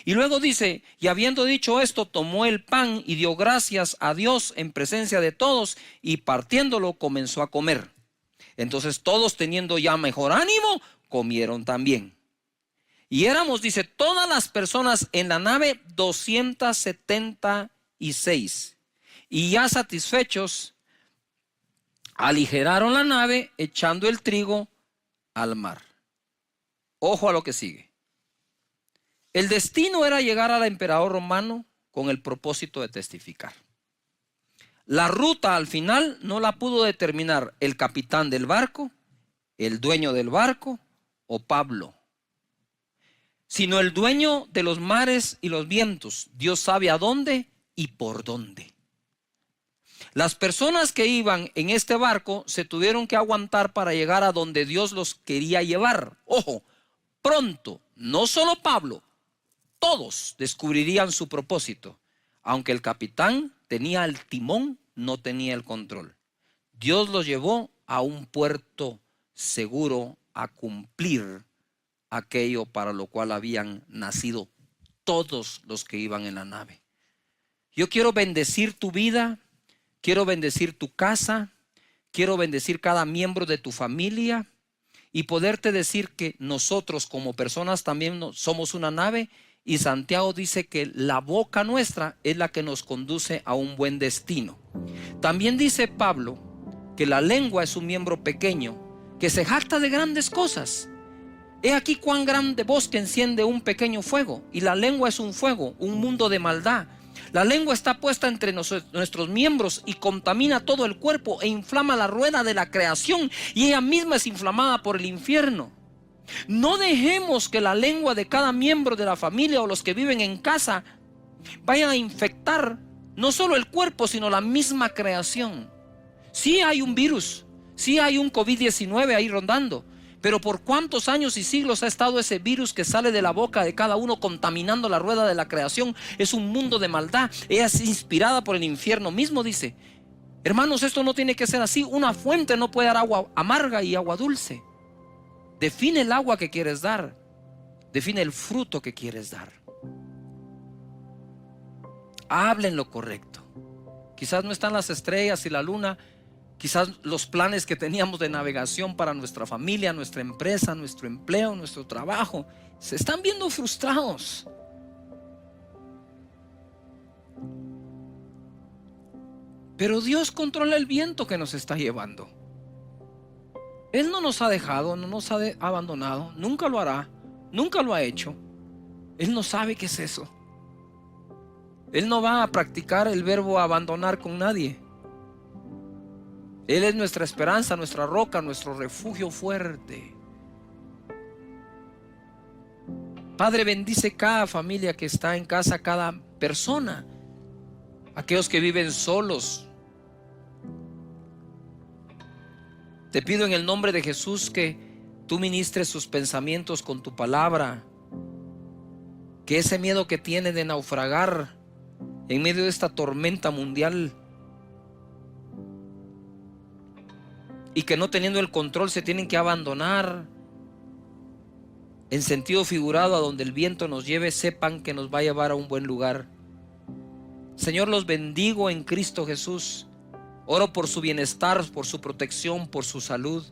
Y luego dice, y habiendo dicho esto, tomó el pan y dio gracias a Dios en presencia de todos y partiéndolo comenzó a comer. Entonces todos, teniendo ya mejor ánimo, comieron también. Y éramos, dice, todas las personas en la nave 276. Y ya satisfechos, aligeraron la nave echando el trigo al mar. Ojo a lo que sigue. El destino era llegar al emperador romano con el propósito de testificar. La ruta al final no la pudo determinar el capitán del barco, el dueño del barco o Pablo, sino el dueño de los mares y los vientos. Dios sabe a dónde y por dónde. Las personas que iban en este barco se tuvieron que aguantar para llegar a donde Dios los quería llevar. Ojo, pronto, no solo Pablo, todos descubrirían su propósito. Aunque el capitán tenía el timón, no tenía el control. Dios los llevó a un puerto seguro a cumplir aquello para lo cual habían nacido todos los que iban en la nave. Yo quiero bendecir tu vida, quiero bendecir tu casa, quiero bendecir cada miembro de tu familia y poderte decir que nosotros como personas también somos una nave. Y Santiago dice que la boca nuestra es la que nos conduce a un buen destino. También dice Pablo que la lengua es un miembro pequeño que se jacta de grandes cosas. He aquí cuán grande bosque enciende un pequeño fuego. Y la lengua es un fuego, un mundo de maldad. La lengua está puesta entre nuestros miembros y contamina todo el cuerpo e inflama la rueda de la creación. Y ella misma es inflamada por el infierno. No dejemos que la lengua de cada miembro de la familia o los que viven en casa vayan a infectar no solo el cuerpo, sino la misma creación. Sí hay un virus, sí hay un COVID-19 ahí rondando, pero ¿por cuántos años y siglos ha estado ese virus que sale de la boca de cada uno contaminando la rueda de la creación? Es un mundo de maldad, es inspirada por el infierno mismo, dice. Hermanos, esto no tiene que ser así. Una fuente no puede dar agua amarga y agua dulce. Define el agua que quieres dar, define el fruto que quieres dar. Hablen lo correcto. Quizás no están las estrellas y la luna, quizás los planes que teníamos de navegación para nuestra familia, nuestra empresa, nuestro empleo, nuestro trabajo, se están viendo frustrados. Pero Dios controla el viento que nos está llevando. Él no nos ha dejado, no nos ha abandonado, nunca lo hará, nunca lo ha hecho. Él no sabe qué es eso. Él no va a practicar el verbo abandonar con nadie. Él es nuestra esperanza, nuestra roca, nuestro refugio fuerte. Padre, bendice cada familia que está en casa, cada persona, aquellos que viven solos. Te pido en el nombre de Jesús que tú ministres sus pensamientos con tu palabra, que ese miedo que tiene de naufragar en medio de esta tormenta mundial y que no teniendo el control se tienen que abandonar en sentido figurado a donde el viento nos lleve, sepan que nos va a llevar a un buen lugar. Señor, los bendigo en Cristo Jesús. Oro por su bienestar, por su protección, por su salud.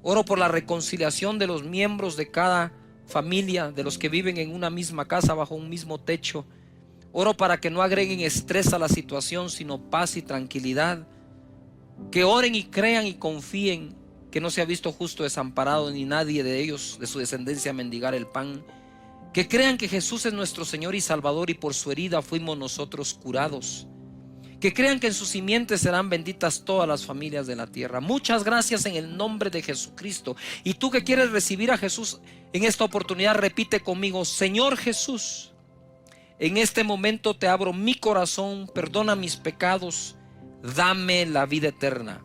Oro por la reconciliación de los miembros de cada familia, de los que viven en una misma casa, bajo un mismo techo. Oro para que no agreguen estrés a la situación, sino paz y tranquilidad. Que oren y crean y confíen que no se ha visto justo desamparado, ni nadie de ellos, de su descendencia, mendigar el pan. Que crean que Jesús es nuestro Señor y Salvador, y por su herida fuimos nosotros curados. Que crean que en sus simientes serán benditas todas las familias de la tierra. Muchas gracias en el nombre de Jesucristo. Y tú que quieres recibir a Jesús en esta oportunidad, repite conmigo: Señor Jesús, en este momento te abro mi corazón, perdona mis pecados, dame la vida eterna.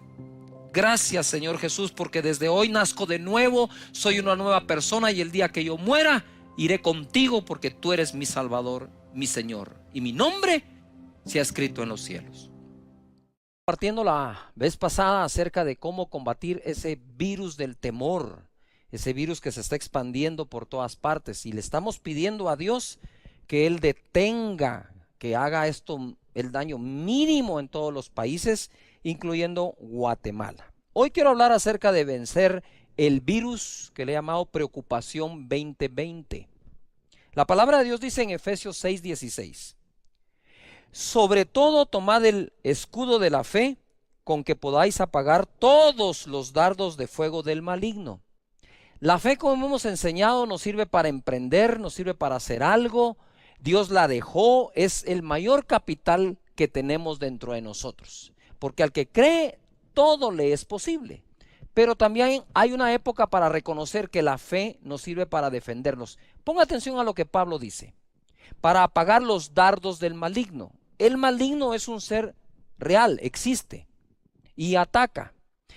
Gracias, Señor Jesús, porque desde hoy nazco de nuevo, soy una nueva persona, y el día que yo muera iré contigo, porque tú eres mi Salvador, mi Señor, y mi nombre se ha escrito en los cielos. Partiendo la vez pasada acerca de cómo combatir ese virus del temor, ese virus que se está expandiendo por todas partes, y le estamos pidiendo a Dios que Él detenga, que haga esto, el daño mínimo en todos los países, incluyendo Guatemala. Hoy quiero hablar acerca de vencer el virus que le he llamado preocupación 2020. La palabra de Dios dice en Efesios 6:16: sobre todo tomad el escudo de la fe, con que podáis apagar todos los dardos de fuego del maligno. La fe, como hemos enseñado, nos sirve para emprender, nos sirve para hacer algo. Dios la dejó, es el mayor capital que tenemos dentro de nosotros, porque al que cree todo le es posible. Pero también hay una época para reconocer que la fe nos sirve para defendernos. Ponga atención a lo que Pablo dice: para apagar los dardos del maligno. El maligno es un ser real, existe y ataca.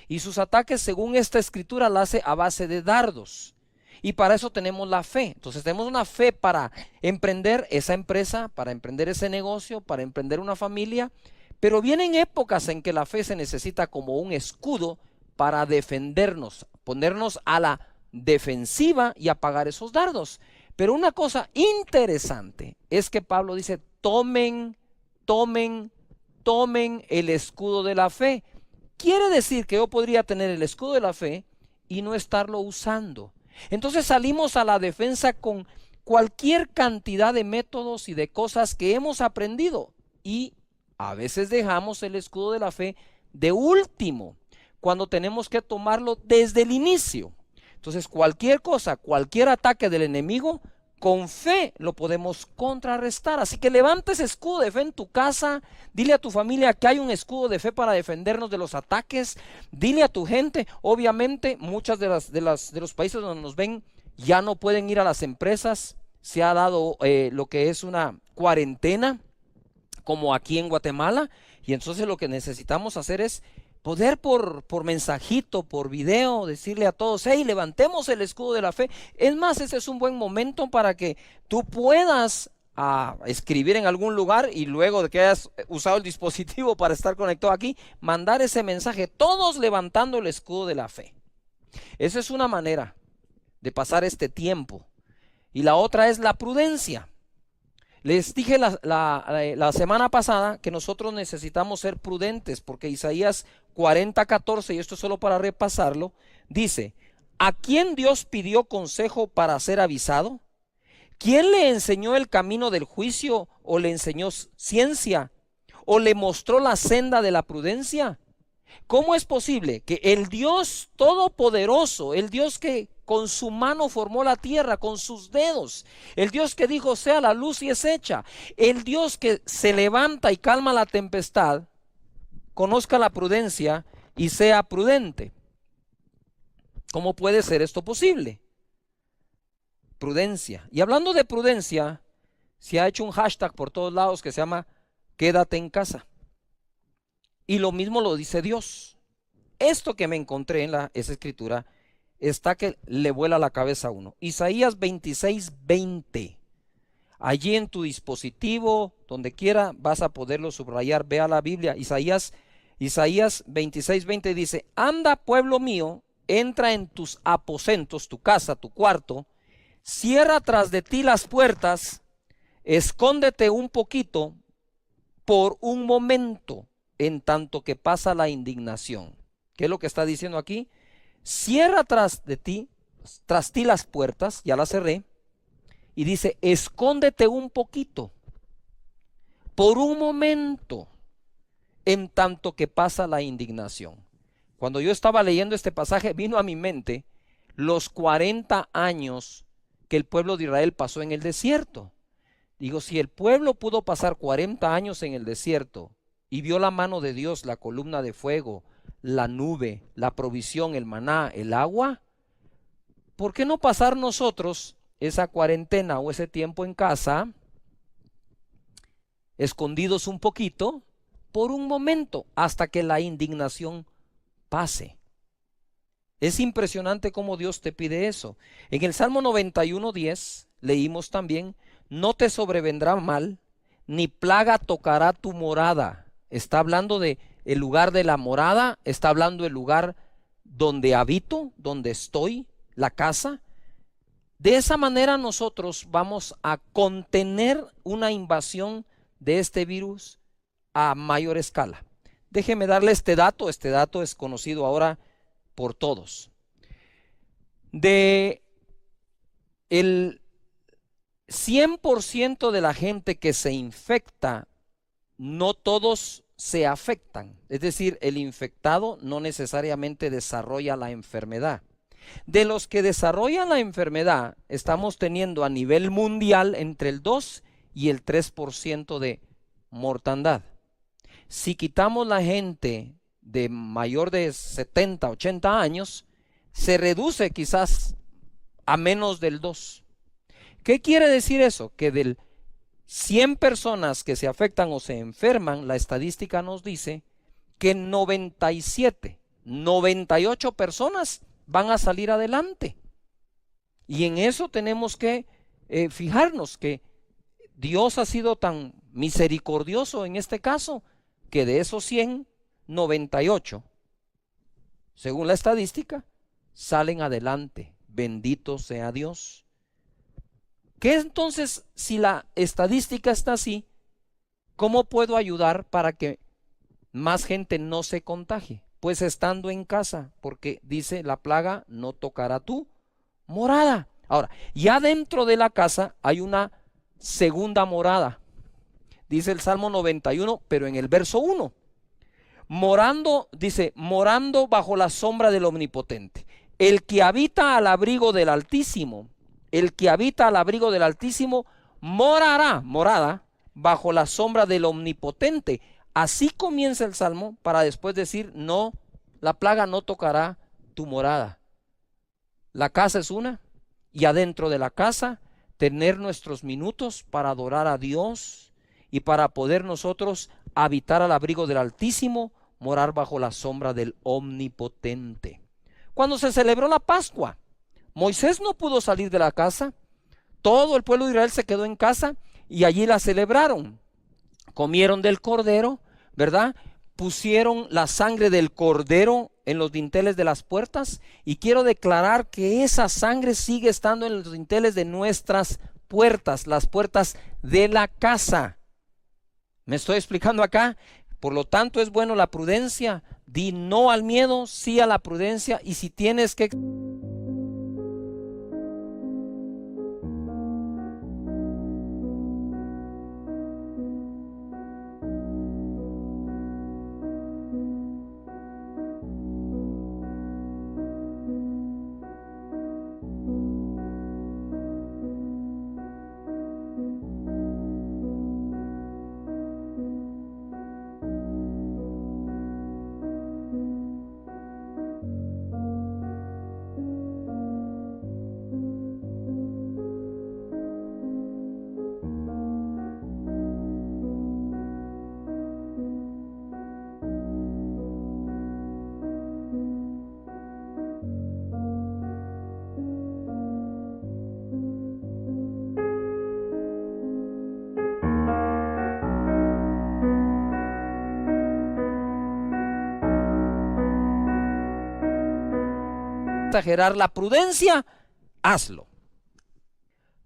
Y sus ataques, según esta escritura, la hace a base de dardos. Y para eso tenemos la fe. Entonces tenemos una fe para emprender esa empresa, para emprender ese negocio, para emprender una familia. Pero vienen épocas en que la fe se necesita como un escudo para defendernos, ponernos a la defensiva y apagar esos dardos. Pero una cosa interesante es que Pablo dice, tomen el escudo de la fe. Quiere decir que yo podría tener el escudo de la fe y no estarlo usando. Entonces salimos a la defensa con cualquier cantidad de métodos y de cosas que hemos aprendido, y a veces dejamos el escudo de la fe de último, cuando tenemos que tomarlo desde el inicio. Entonces cualquier cosa, cualquier ataque del enemigo, con fe lo podemos contrarrestar. Así que levanta ese escudo de fe en tu casa. Dile a tu familia que hay un escudo de fe para defendernos de los ataques. Dile a tu gente. Obviamente muchas de los países donde nos ven ya no pueden ir a las empresas. Se ha dado lo que es una cuarentena, como aquí en Guatemala. Y entonces lo que necesitamos hacer es poder por mensajito, por video, decirle a todos, hey, levantemos el escudo de la fe. Es más, ese es un buen momento para que tú puedas escribir en algún lugar, y luego de que hayas usado el dispositivo para estar conectado aquí, mandar ese mensaje, todos levantando el escudo de la fe. Esa es una manera de pasar este tiempo. Y la otra es la prudencia. Les dije la semana pasada que nosotros necesitamos ser prudentes, porque Isaías 40:14, y esto es solo para repasarlo, dice, ¿a quién Dios pidió consejo para ser avisado? ¿Quién le enseñó el camino del juicio, o le enseñó ciencia, o le mostró la senda de la prudencia? ¿Cómo es posible que el Dios todopoderoso, el Dios que con su mano formó la tierra, con sus dedos, el Dios que dijo sea la luz y es hecha, el Dios que se levanta y calma la tempestad, conozca la prudencia y sea prudente? ¿Cómo puede ser esto posible? Prudencia. Y hablando de prudencia, se ha hecho un hashtag por todos lados que se llama quédate en casa. Y lo mismo lo dice Dios. Esto que me encontré en esa escritura está que le vuela la cabeza a uno. Isaías 26:20. Allí en tu dispositivo, donde quiera, vas a poderlo subrayar. Vea la Biblia. Isaías 26:20 dice, anda, pueblo mío, entra en tus aposentos, tu casa, tu cuarto, cierra tras de ti las puertas, escóndete un poquito por un momento, en tanto que pasa la indignación. ¿Qué es lo que está diciendo aquí? Cierra tras ti las puertas, ya las cerré, y dice, escóndete un poquito, por un momento, en tanto que pasa la indignación. Cuando yo estaba leyendo este pasaje, vino a mi mente los 40 años que el pueblo de Israel pasó en el desierto. Digo, si el pueblo pudo pasar 40 años en el desierto y vio la mano de Dios, la columna de fuego, la nube, la provisión, el maná, el agua, ¿por qué no pasar nosotros esa cuarentena o ese tiempo en casa, escondidos un poquito, por un momento, hasta que la indignación pase? Es impresionante cómo Dios te pide eso. En el Salmo 91:10 leímos también, no te sobrevendrá mal, ni plaga tocará tu morada. Está hablando de el lugar de la morada, está hablando del lugar donde habito, donde estoy, la casa. De esa manera nosotros vamos a contener una invasión de este virus a mayor escala. Déjeme darle este dato es conocido ahora por todos. De el 100% de la gente que se infecta, no todos se afectan. Es decir, el infectado no necesariamente desarrolla la enfermedad. De los que desarrollan la enfermedad, estamos teniendo a nivel mundial entre el 2 y el 3% de mortandad. Si quitamos la gente de mayor de 70, 80 años, se reduce quizás a menos del 2. ¿Qué quiere decir eso? Que del 100 personas que se afectan o se enferman, la estadística nos dice que 97, 98 personas van a salir adelante. Y en eso tenemos que fijarnos que Dios ha sido tan misericordioso en este caso, que de esos 100, 98, según la estadística, salen adelante. Bendito sea Dios. ¿Qué entonces, si la estadística está así, cómo puedo ayudar para que más gente no se contagie? Pues estando en casa, porque dice la plaga no tocará tu morada. Ahora, ya dentro de la casa hay una segunda morada. Dice el Salmo 91, pero en el verso 1. Morando, dice, morando bajo la sombra del Omnipotente. El que habita al abrigo del Altísimo, el que habita al abrigo del Altísimo, morada, bajo la sombra del Omnipotente. Así comienza el Salmo para después decir, no, la plaga no tocará tu morada. La casa es una, y adentro de la casa tener nuestros minutos para adorar a Dios y para poder nosotros habitar al abrigo del Altísimo, morar bajo la sombra del Omnipotente. Cuando se celebró la Pascua, Moisés no pudo salir de la casa, todo el pueblo de Israel se quedó en casa y allí la celebraron. Comieron del cordero, ¿verdad? Pusieron la sangre del cordero en los dinteles de las puertas, y quiero declarar que esa sangre sigue estando en los dinteles de nuestras puertas, las puertas de la casa. ¿Me estoy explicando acá? Por lo tanto, es bueno la prudencia. Di no al miedo, sí a la prudencia, y si tienes que exagerar la prudencia, hazlo.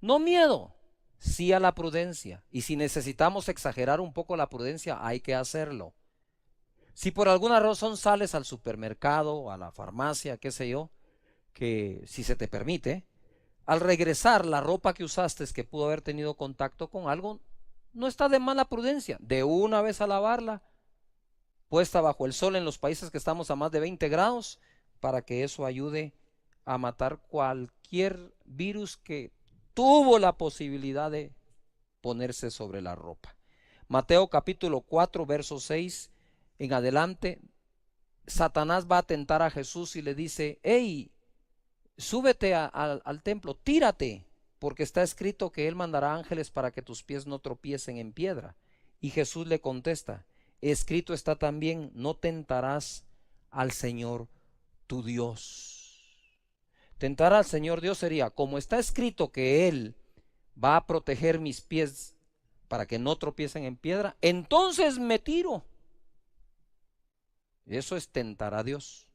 No miedo, sí a la prudencia. Y si necesitamos exagerar un poco la prudencia, hay que hacerlo. Si por alguna razón sales al supermercado, a la farmacia, qué sé yo, que si se te permite, al regresar la ropa que usaste que pudo haber tenido contacto con algo, no está de mala prudencia, de una vez a lavarla, puesta bajo el sol en los países que estamos a más de 20 grados, para que eso ayude a matar cualquier virus que tuvo la posibilidad de ponerse sobre la ropa. Mateo capítulo 4, verso 6 en adelante, Satanás va a tentar a Jesús y le dice, hey, súbete al templo, tírate, porque está escrito que Él mandará ángeles para que tus pies no tropiecen en piedra. Y Jesús le contesta, escrito está también, no tentarás al Señor tu Dios. Tentar al Señor Dios sería, como está escrito que Él va a proteger mis pies para que no tropiecen en piedra, entonces me tiro. Eso es tentar a Dios.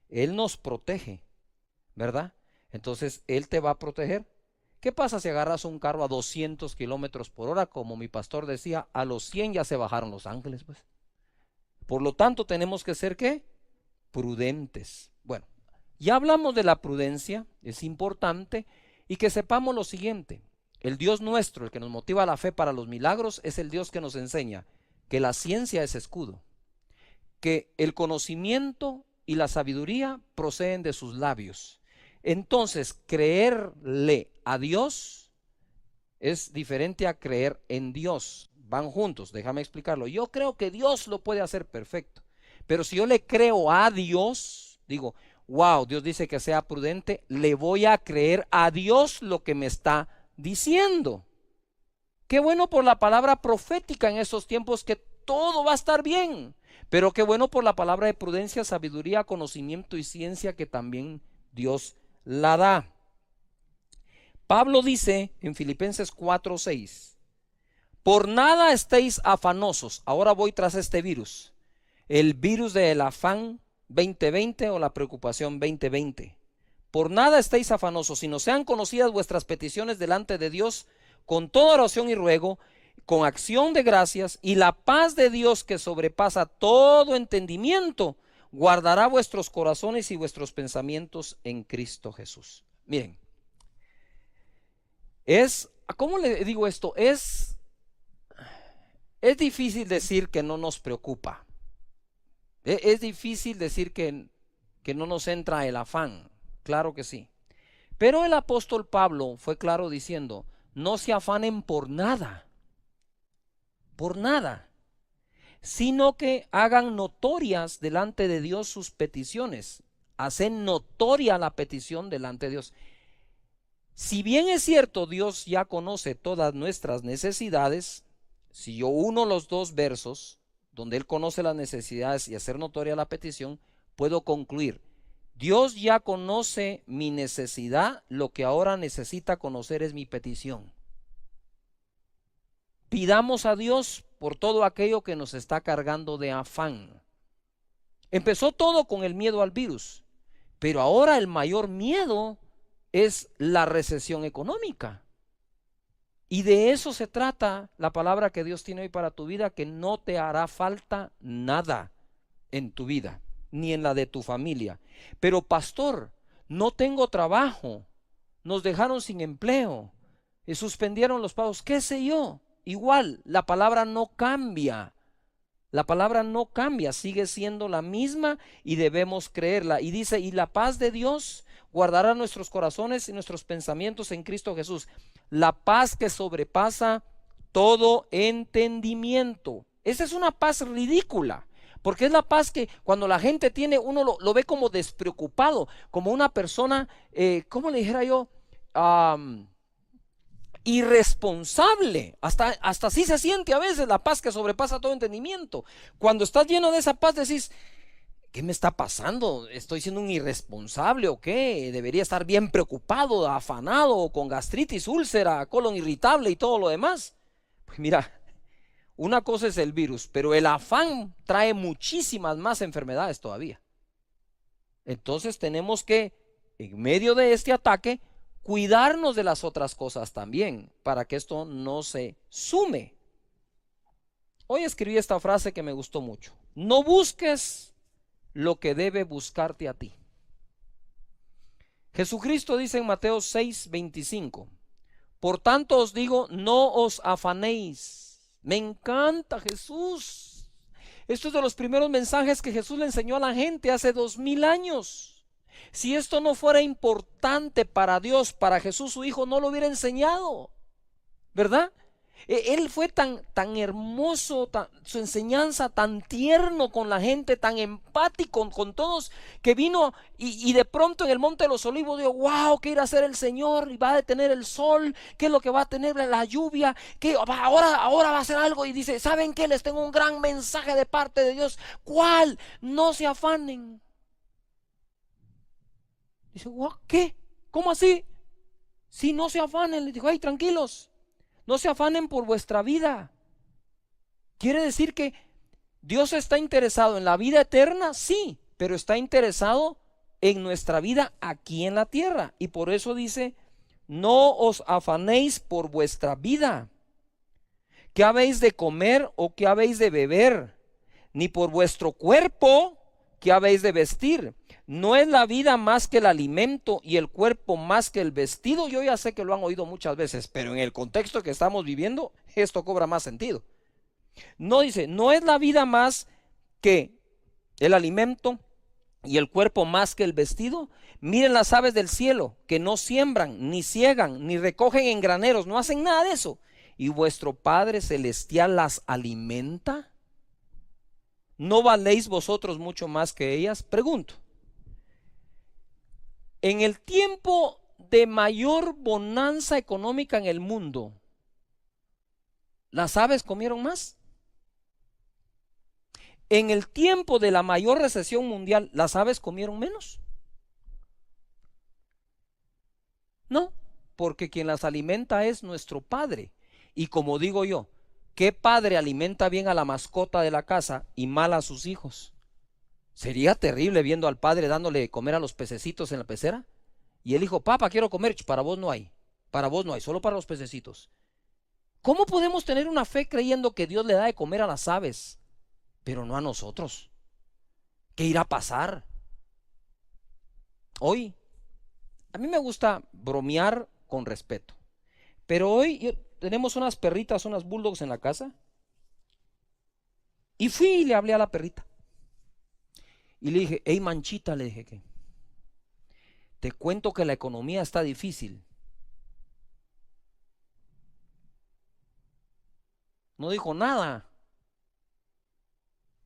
Él nos protege, ¿verdad? Entonces Él te va a proteger. ¿Qué pasa si agarras un carro a 200 kilómetros por hora? Como mi pastor decía, a los 100 ya se bajaron los ángeles, pues. Por lo tanto, tenemos que ser, ¿qué? Prudentes. Bueno, ya hablamos de la prudencia, es importante, y que sepamos lo siguiente. El Dios nuestro, el que nos motiva la fe para los milagros, es el Dios que nos enseña que la ciencia es escudo, que el conocimiento y la sabiduría proceden de sus labios. Entonces, creerle a Dios es diferente a creer en Dios. Van juntos, déjame explicarlo. Yo creo que Dios lo puede hacer perfecto, pero si yo le creo a Dios, digo, wow, Dios dice que sea prudente, le voy a creer a Dios lo que me está diciendo. Qué bueno por la palabra profética en estos tiempos, que todo va a estar bien. Pero qué bueno por la palabra de prudencia, sabiduría, conocimiento y ciencia, que también Dios la da. Pablo dice en Filipenses 4:6, por nada estéis afanosos. Ahora voy tras este virus, el virus del afán 2020 o la preocupación 2020. Por nada estéis afanosos, sino sean conocidas vuestras peticiones delante de Dios con toda oración y ruego, con acción de gracias, y la paz de Dios, que sobrepasa todo entendimiento, guardará vuestros corazones y vuestros pensamientos en Cristo Jesús. Miren, ¿cómo le digo esto? Es difícil decir que no nos preocupa. Es difícil decir que no nos entra el afán. Claro que sí. Pero el apóstol Pablo fue claro diciendo, no se afanen por nada, sino que hagan notorias delante de Dios sus peticiones. Hacen notoria la petición delante de Dios. Si bien es cierto, Dios ya conoce todas nuestras necesidades, si yo uno los dos versos, donde Él conoce las necesidades y hacer notoria la petición, puedo concluir, Dios ya conoce mi necesidad, lo que ahora necesita conocer es mi petición. Pidamos a Dios por todo aquello que nos está cargando de afán. Empezó todo con el miedo al virus, pero ahora el mayor miedo es la recesión económica. Y de eso se trata la palabra que Dios tiene hoy para tu vida, que no te hará falta nada en tu vida, ni en la de tu familia. Pero pastor, no tengo trabajo, nos dejaron sin empleo, suspendieron los pagos, qué sé yo. Igual, la palabra no cambia. La palabra no cambia, sigue siendo la misma y debemos creerla. Y dice, y la paz de Dios guardará nuestros corazones y nuestros pensamientos en Cristo Jesús. La paz que sobrepasa todo entendimiento. Esa es una paz ridícula, porque es la paz que cuando la gente tiene, uno lo ve como despreocupado, como una persona, ¿cómo le dijera yo? Irresponsable, hasta así se siente a veces la paz que sobrepasa todo entendimiento. Cuando estás lleno de esa paz decís, ¿qué me está pasando? ¿Estoy siendo un irresponsable o qué? Debería estar bien preocupado, afanado, con gastritis, úlcera, colon irritable y todo lo demás. Pues mira, una cosa es el virus, pero el afán trae muchísimas más enfermedades todavía. Entonces tenemos que, en medio de este ataque, cuidarnos de las otras cosas también, para que esto no se sume. Hoy escribí esta frase que me gustó mucho. No busques lo que debe buscarte a ti. Jesucristo dice en Mateo 6:25, por tanto os digo, no os afanéis. Me encanta Jesús. Esto es de los primeros mensajes que Jesús le enseñó a la gente hace 2000 años. Si esto no fuera importante para Dios, para Jesús su Hijo, no lo hubiera enseñado, ¿verdad? Él fue tan hermoso, su enseñanza tan tierno con la gente, tan empático con todos, que vino y de pronto en el Monte de los Olivos dijo, wow, ¿qué irá a hacer el Señor? Y va a detener el sol, ¿qué es lo que va a tener la lluvia? ¿Qué? Ahora va a hacer algo y dice, ¿saben qué? Les tengo un gran mensaje de parte de Dios. ¿Cuál? No se afanen. Dice, ¿qué? ¿Cómo así? Si no se afanen, le dijo, hey, tranquilos, no se afanen por vuestra vida. Quiere decir que Dios está interesado en la vida eterna, sí, pero está interesado en nuestra vida aquí en la tierra. Y por eso dice, no os afanéis por vuestra vida. ¿Qué habéis de comer o qué habéis de beber? Ni por vuestro cuerpo, ¿qué habéis de vestir? ¿No es la vida más que el alimento y el cuerpo más que el vestido? Yo ya sé que lo han oído muchas veces, pero en el contexto que estamos viviendo, esto cobra más sentido. No dice, ¿no es la vida más que el alimento y el cuerpo más que el vestido? Miren las aves del cielo, que no siembran, ni ciegan, ni recogen en graneros, no hacen nada de eso. ¿Y vuestro Padre Celestial las alimenta? ¿No valéis vosotros mucho más que ellas? Pregunto. En el tiempo de mayor bonanza económica en el mundo, ¿las aves comieron más? En el tiempo de la mayor recesión mundial, ¿las aves comieron menos? No. porque quien las alimenta es nuestro Padre. Y como digo yo, ¿qué padre alimenta bien a la mascota de la casa y mal a sus hijos? Sería terrible viendo al padre dándole de comer a los pececitos en la pecera. Y el hijo, papá, quiero comer. Para vos no hay. Para vos no hay, solo para los pececitos. ¿Cómo podemos tener una fe creyendo que Dios le da de comer a las aves, pero no a nosotros? ¿Qué irá a pasar? Hoy, a mí me gusta bromear con respeto. Pero hoy tenemos unas perritas, unas bulldogs en la casa. Y fui y le hablé a la perrita. Y le dije, hey Manchita, le dije que te cuento que la economía está difícil. No dijo nada.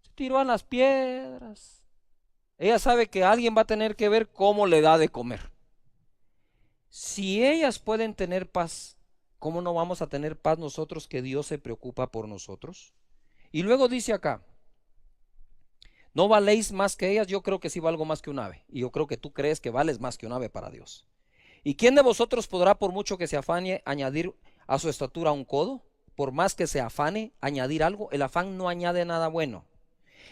Se tiró a las piedras. Ella sabe que alguien va a tener que ver cómo le da de comer. Si ellas pueden tener paz, ¿cómo no vamos a tener paz nosotros que Dios se preocupa por nosotros? Y luego dice acá, ¿no valéis más que ellas? Yo creo que sí valgo más que un ave. Y yo creo que tú crees que vales más que un ave para Dios. ¿Y quién de vosotros podrá, por mucho que se afane, añadir a su estatura un codo? Por más que se afane, añadir algo. El afán no añade nada bueno.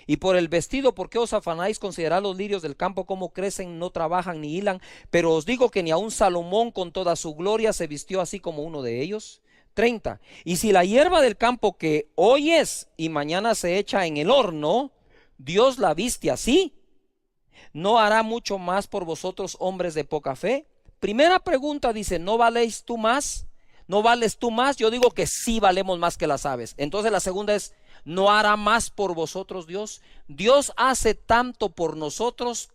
Y por el vestido, ¿por qué os afanáis? Considerad los lirios del campo, cómo crecen, no trabajan ni hilan. Pero os digo que ni aun Salomón con toda su gloria se vistió así como uno de ellos. 30. Y si la hierba del campo que hoy es y mañana se echa en el horno, Dios la viste así, ¿no hará mucho más por vosotros, hombres de poca fe? Primera pregunta dice, ¿no valéis tú más? ¿No vales tú más? Yo digo que sí valemos más que las aves. Entonces la segunda es, ¿no hará más por vosotros Dios? Dios hace tanto por nosotros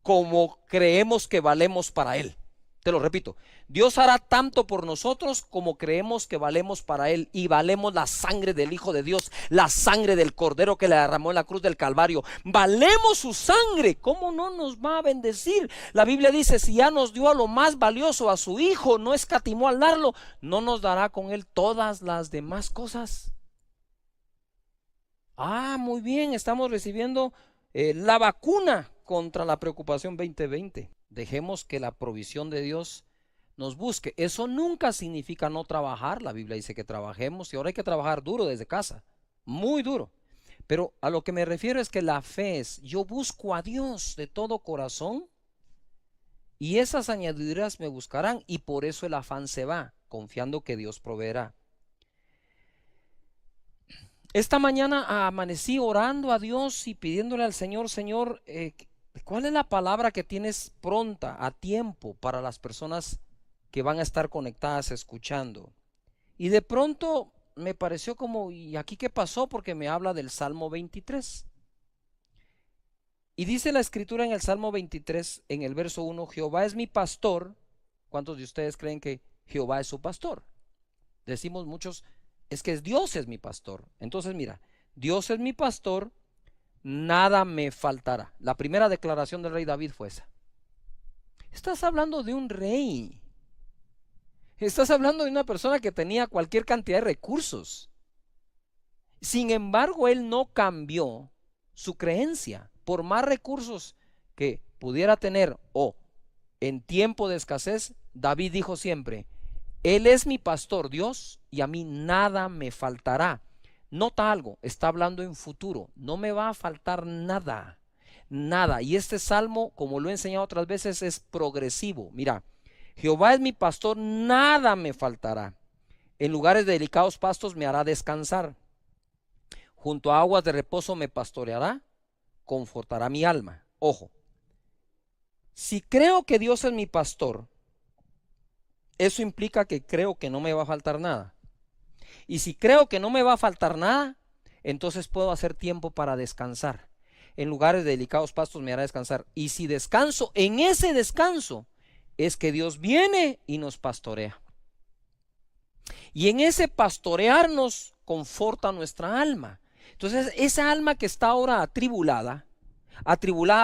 como creemos que valemos para Él. Te lo repito, Dios hará tanto por nosotros como creemos que valemos para Él, y valemos la sangre del Hijo de Dios, la sangre del Cordero que le derramó en la cruz del Calvario. Valemos su sangre. ¿Cómo no nos va a bendecir? La Biblia dice, si ya nos dio a lo más valioso, a su Hijo, no escatimó al darlo, ¿no nos dará con Él todas las demás cosas? Muy bien, estamos recibiendo la vacuna contra la preocupación 2020. Dejemos que la provisión de Dios nos busque. Eso nunca significa no trabajar. La Biblia dice que trabajemos, y ahora hay que trabajar duro desde casa, muy duro. Pero a lo que me refiero es que la fe es, yo busco a Dios de todo corazón y esas añadiduras me buscarán, y por eso el afán se va, confiando que Dios proveerá. Esta mañana amanecí orando a Dios y pidiéndole al Señor, Señor, ¿cuál es la palabra que tienes pronta, a tiempo, para las personas que van a estar conectadas escuchando? Y de pronto me pareció como, ¿y aquí qué pasó? Porque me habla del Salmo 23. Y dice la escritura en el Salmo 23, en el verso 1, Jehová es mi pastor. ¿Cuántos de ustedes creen que Jehová es su pastor? Decimos muchos, es que Dios es mi pastor. Entonces mira, Dios es mi pastor, nada me faltará. La primera declaración del rey David fue esa. Estás hablando de un rey. Estás hablando de una persona que tenía cualquier cantidad de recursos. Sin embargo, él no cambió su creencia. Por más recursos que pudiera tener o en tiempo de escasez, David dijo siempre, Él es mi pastor, Dios, y a mí nada me faltará. Nota algo, está hablando en futuro, no me va a faltar nada, nada. Y este salmo, como lo he enseñado otras veces, es progresivo. Mira, Jehová es mi pastor, nada me faltará. En lugares de delicados pastos me hará descansar. Junto a aguas de reposo me pastoreará, confortará mi alma. Ojo, si creo que Dios es mi pastor, eso implica que creo que no me va a faltar nada. Y si creo que no me va a faltar nada, entonces puedo hacer tiempo para descansar. En lugares de delicados pastos me hará descansar. Y si descanso, en ese descanso es que Dios viene y nos pastorea. Y en ese pastorear nos conforta nuestra alma. Entonces esa alma que está ahora atribulada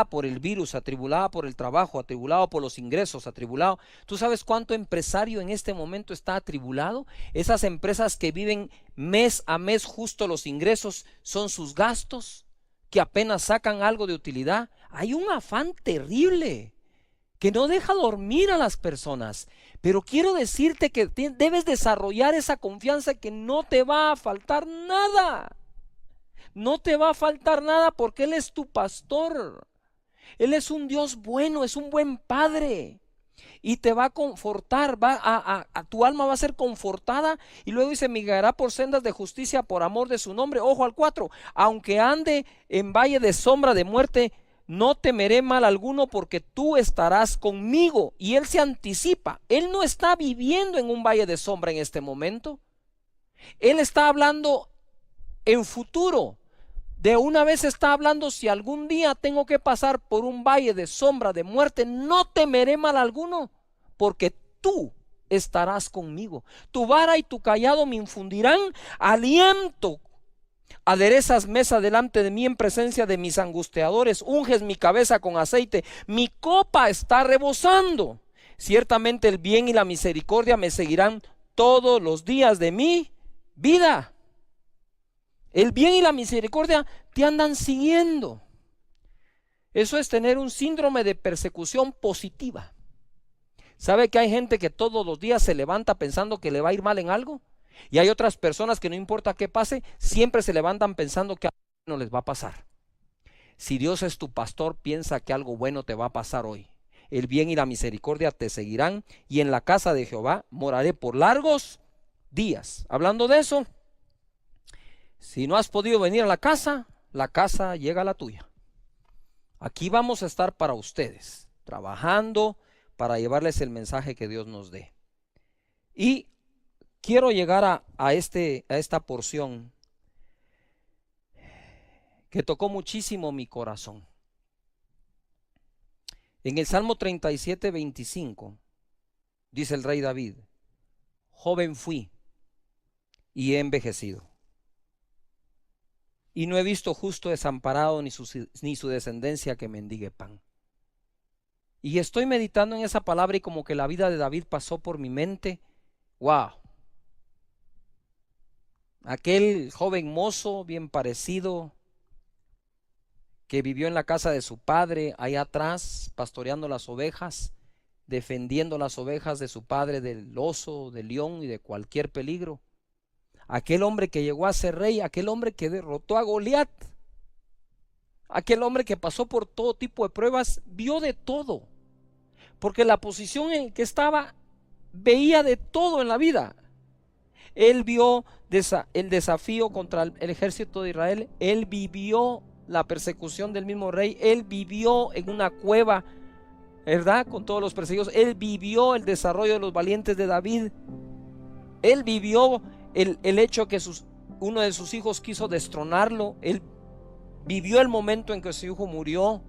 por el virus, atribulada por el trabajo, atribulado por los ingresos, atribulado. ¿Tú sabes cuánto empresario en este momento está atribulado? Esas empresas que viven mes a mes justo los ingresos son sus gastos, que apenas sacan algo de utilidad. Hay un afán terrible. que no deja dormir a las personas. Pero quiero decirte que debes desarrollar esa confianza que no te va a faltar nada. No te va a faltar nada porque Él es tu pastor. Él es un Dios bueno, es un buen Padre. Y te va a confortar, tu alma va a ser confortada. Y luego dice, me guiará por sendas de justicia por amor de su nombre. Ojo al 4, aunque ande en valle de sombra de muerte, no temeré mal alguno porque tú estarás conmigo. Y Él se anticipa. Él no está viviendo en un valle de sombra en este momento. Él está hablando en futuro. De una vez está hablando, si algún día tengo que pasar por un valle de sombra de muerte, no temeré mal alguno, porque tú estarás conmigo. Tu vara y tu cayado me infundirán aliento. Aderezas mesa delante de mí en presencia de mis angustiadores, unges mi cabeza con aceite, mi copa está rebosando. Ciertamente el bien y la misericordia me seguirán todos los días de mi vida. El bien y la misericordia te andan siguiendo. Eso es tener un síndrome de persecución positiva. ¿Sabe que hay gente que todos los días se levanta pensando que le va a ir mal en algo? Y hay otras personas que no importa qué pase, siempre se levantan pensando que algo bueno les va a pasar. Si Dios es tu pastor, piensa que algo bueno te va a pasar hoy. El bien y la misericordia te seguirán y en la casa de Jehová moraré por largos días. Hablando de eso, si no has podido venir a la casa llega a la tuya. Aquí vamos a estar para ustedes, trabajando para llevarles el mensaje que Dios nos dé. Y quiero llegar a esta porción que tocó muchísimo mi corazón. En el Salmo 37:25 dice el rey David: joven fui y he envejecido, y no he visto justo desamparado ni su descendencia que mendigue pan. Y estoy meditando en esa palabra y como que la vida de David pasó por mi mente. ¡Wow! Aquel joven mozo bien parecido que vivió en la casa de su padre, allá atrás, pastoreando las ovejas, defendiendo las ovejas de su padre del oso, del león y de cualquier peligro. Aquel hombre que llegó a ser rey, aquel hombre que derrotó a Goliat, aquel hombre que pasó por todo tipo de pruebas, vio de todo, porque la posición en que estaba, veía de todo en la vida. Él vio el desafío contra el ejército de Israel, él vivió la persecución del mismo rey, él vivió en una cueva, ¿verdad?, con todos los perseguidos, él vivió el desarrollo de los valientes de David, él vivió el hecho que uno de sus hijos quiso destronarlo, él vivió el momento en que su hijo murió,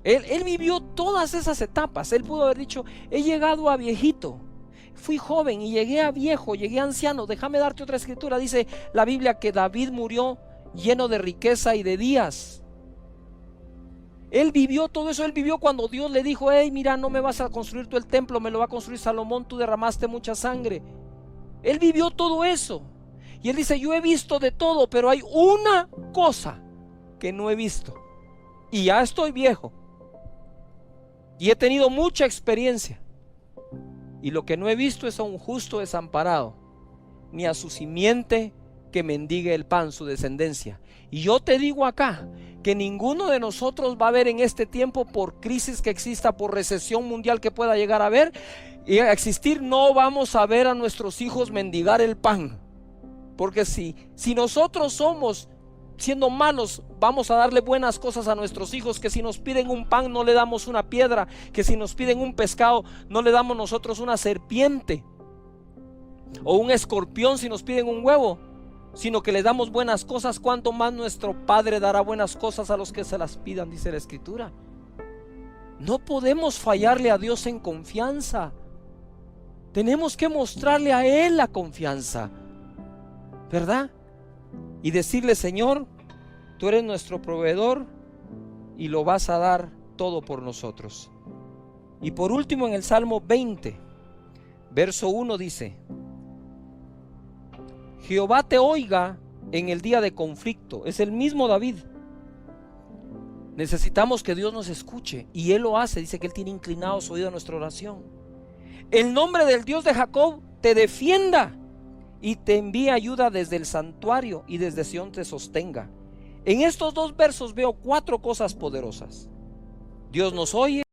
él vivió todas esas etapas. Él pudo haber dicho: he llegado a viejito, fui joven y llegué a viejo, llegué a anciano. Déjame darte otra escritura, dice la Biblia que David murió lleno de riqueza y de días. Él vivió todo eso. Él vivió cuando Dios le dijo: hey, mira, no me vas a construir tú el templo, me lo va a construir Salomón, tú derramaste mucha sangre. Él vivió todo eso. Y él dice: yo he visto de todo, pero hay una cosa que no he visto. Y ya estoy viejo. Y he tenido mucha experiencia. Y lo que no he visto es a un justo desamparado, ni a su simiente que mendigue el pan, su descendencia. Y yo te digo acá que ninguno de nosotros va a ver en este tiempo, por crisis que exista, por recesión mundial que pueda llegar a haber y a existir, no vamos a ver a nuestros hijos mendigar el pan. Porque si nosotros somos, siendo malos, vamos a darle buenas cosas a nuestros hijos, que si nos piden un pan no le damos una piedra, que si nos piden un pescado no le damos nosotros una serpiente o un escorpión si nos piden un huevo, sino que le damos buenas cosas, cuánto más nuestro Padre dará buenas cosas a los que se las pidan, dice la Escritura. No podemos fallarle a Dios en confianza. Tenemos que mostrarle a Él la confianza, ¿verdad? Y decirle: Señor, tú eres nuestro proveedor y lo vas a dar todo por nosotros. Y por último, en el Salmo 20, verso 1 dice: Jehová te oiga en el día de conflicto. Es el mismo David. Necesitamos que Dios nos escuche y Él lo hace. Dice que Él tiene inclinado su oído a nuestra oración. El nombre del Dios de Jacob te defienda y te envíe ayuda desde el santuario y desde Sión te sostenga. En estos dos versos veo 4 cosas poderosas. Dios nos oye.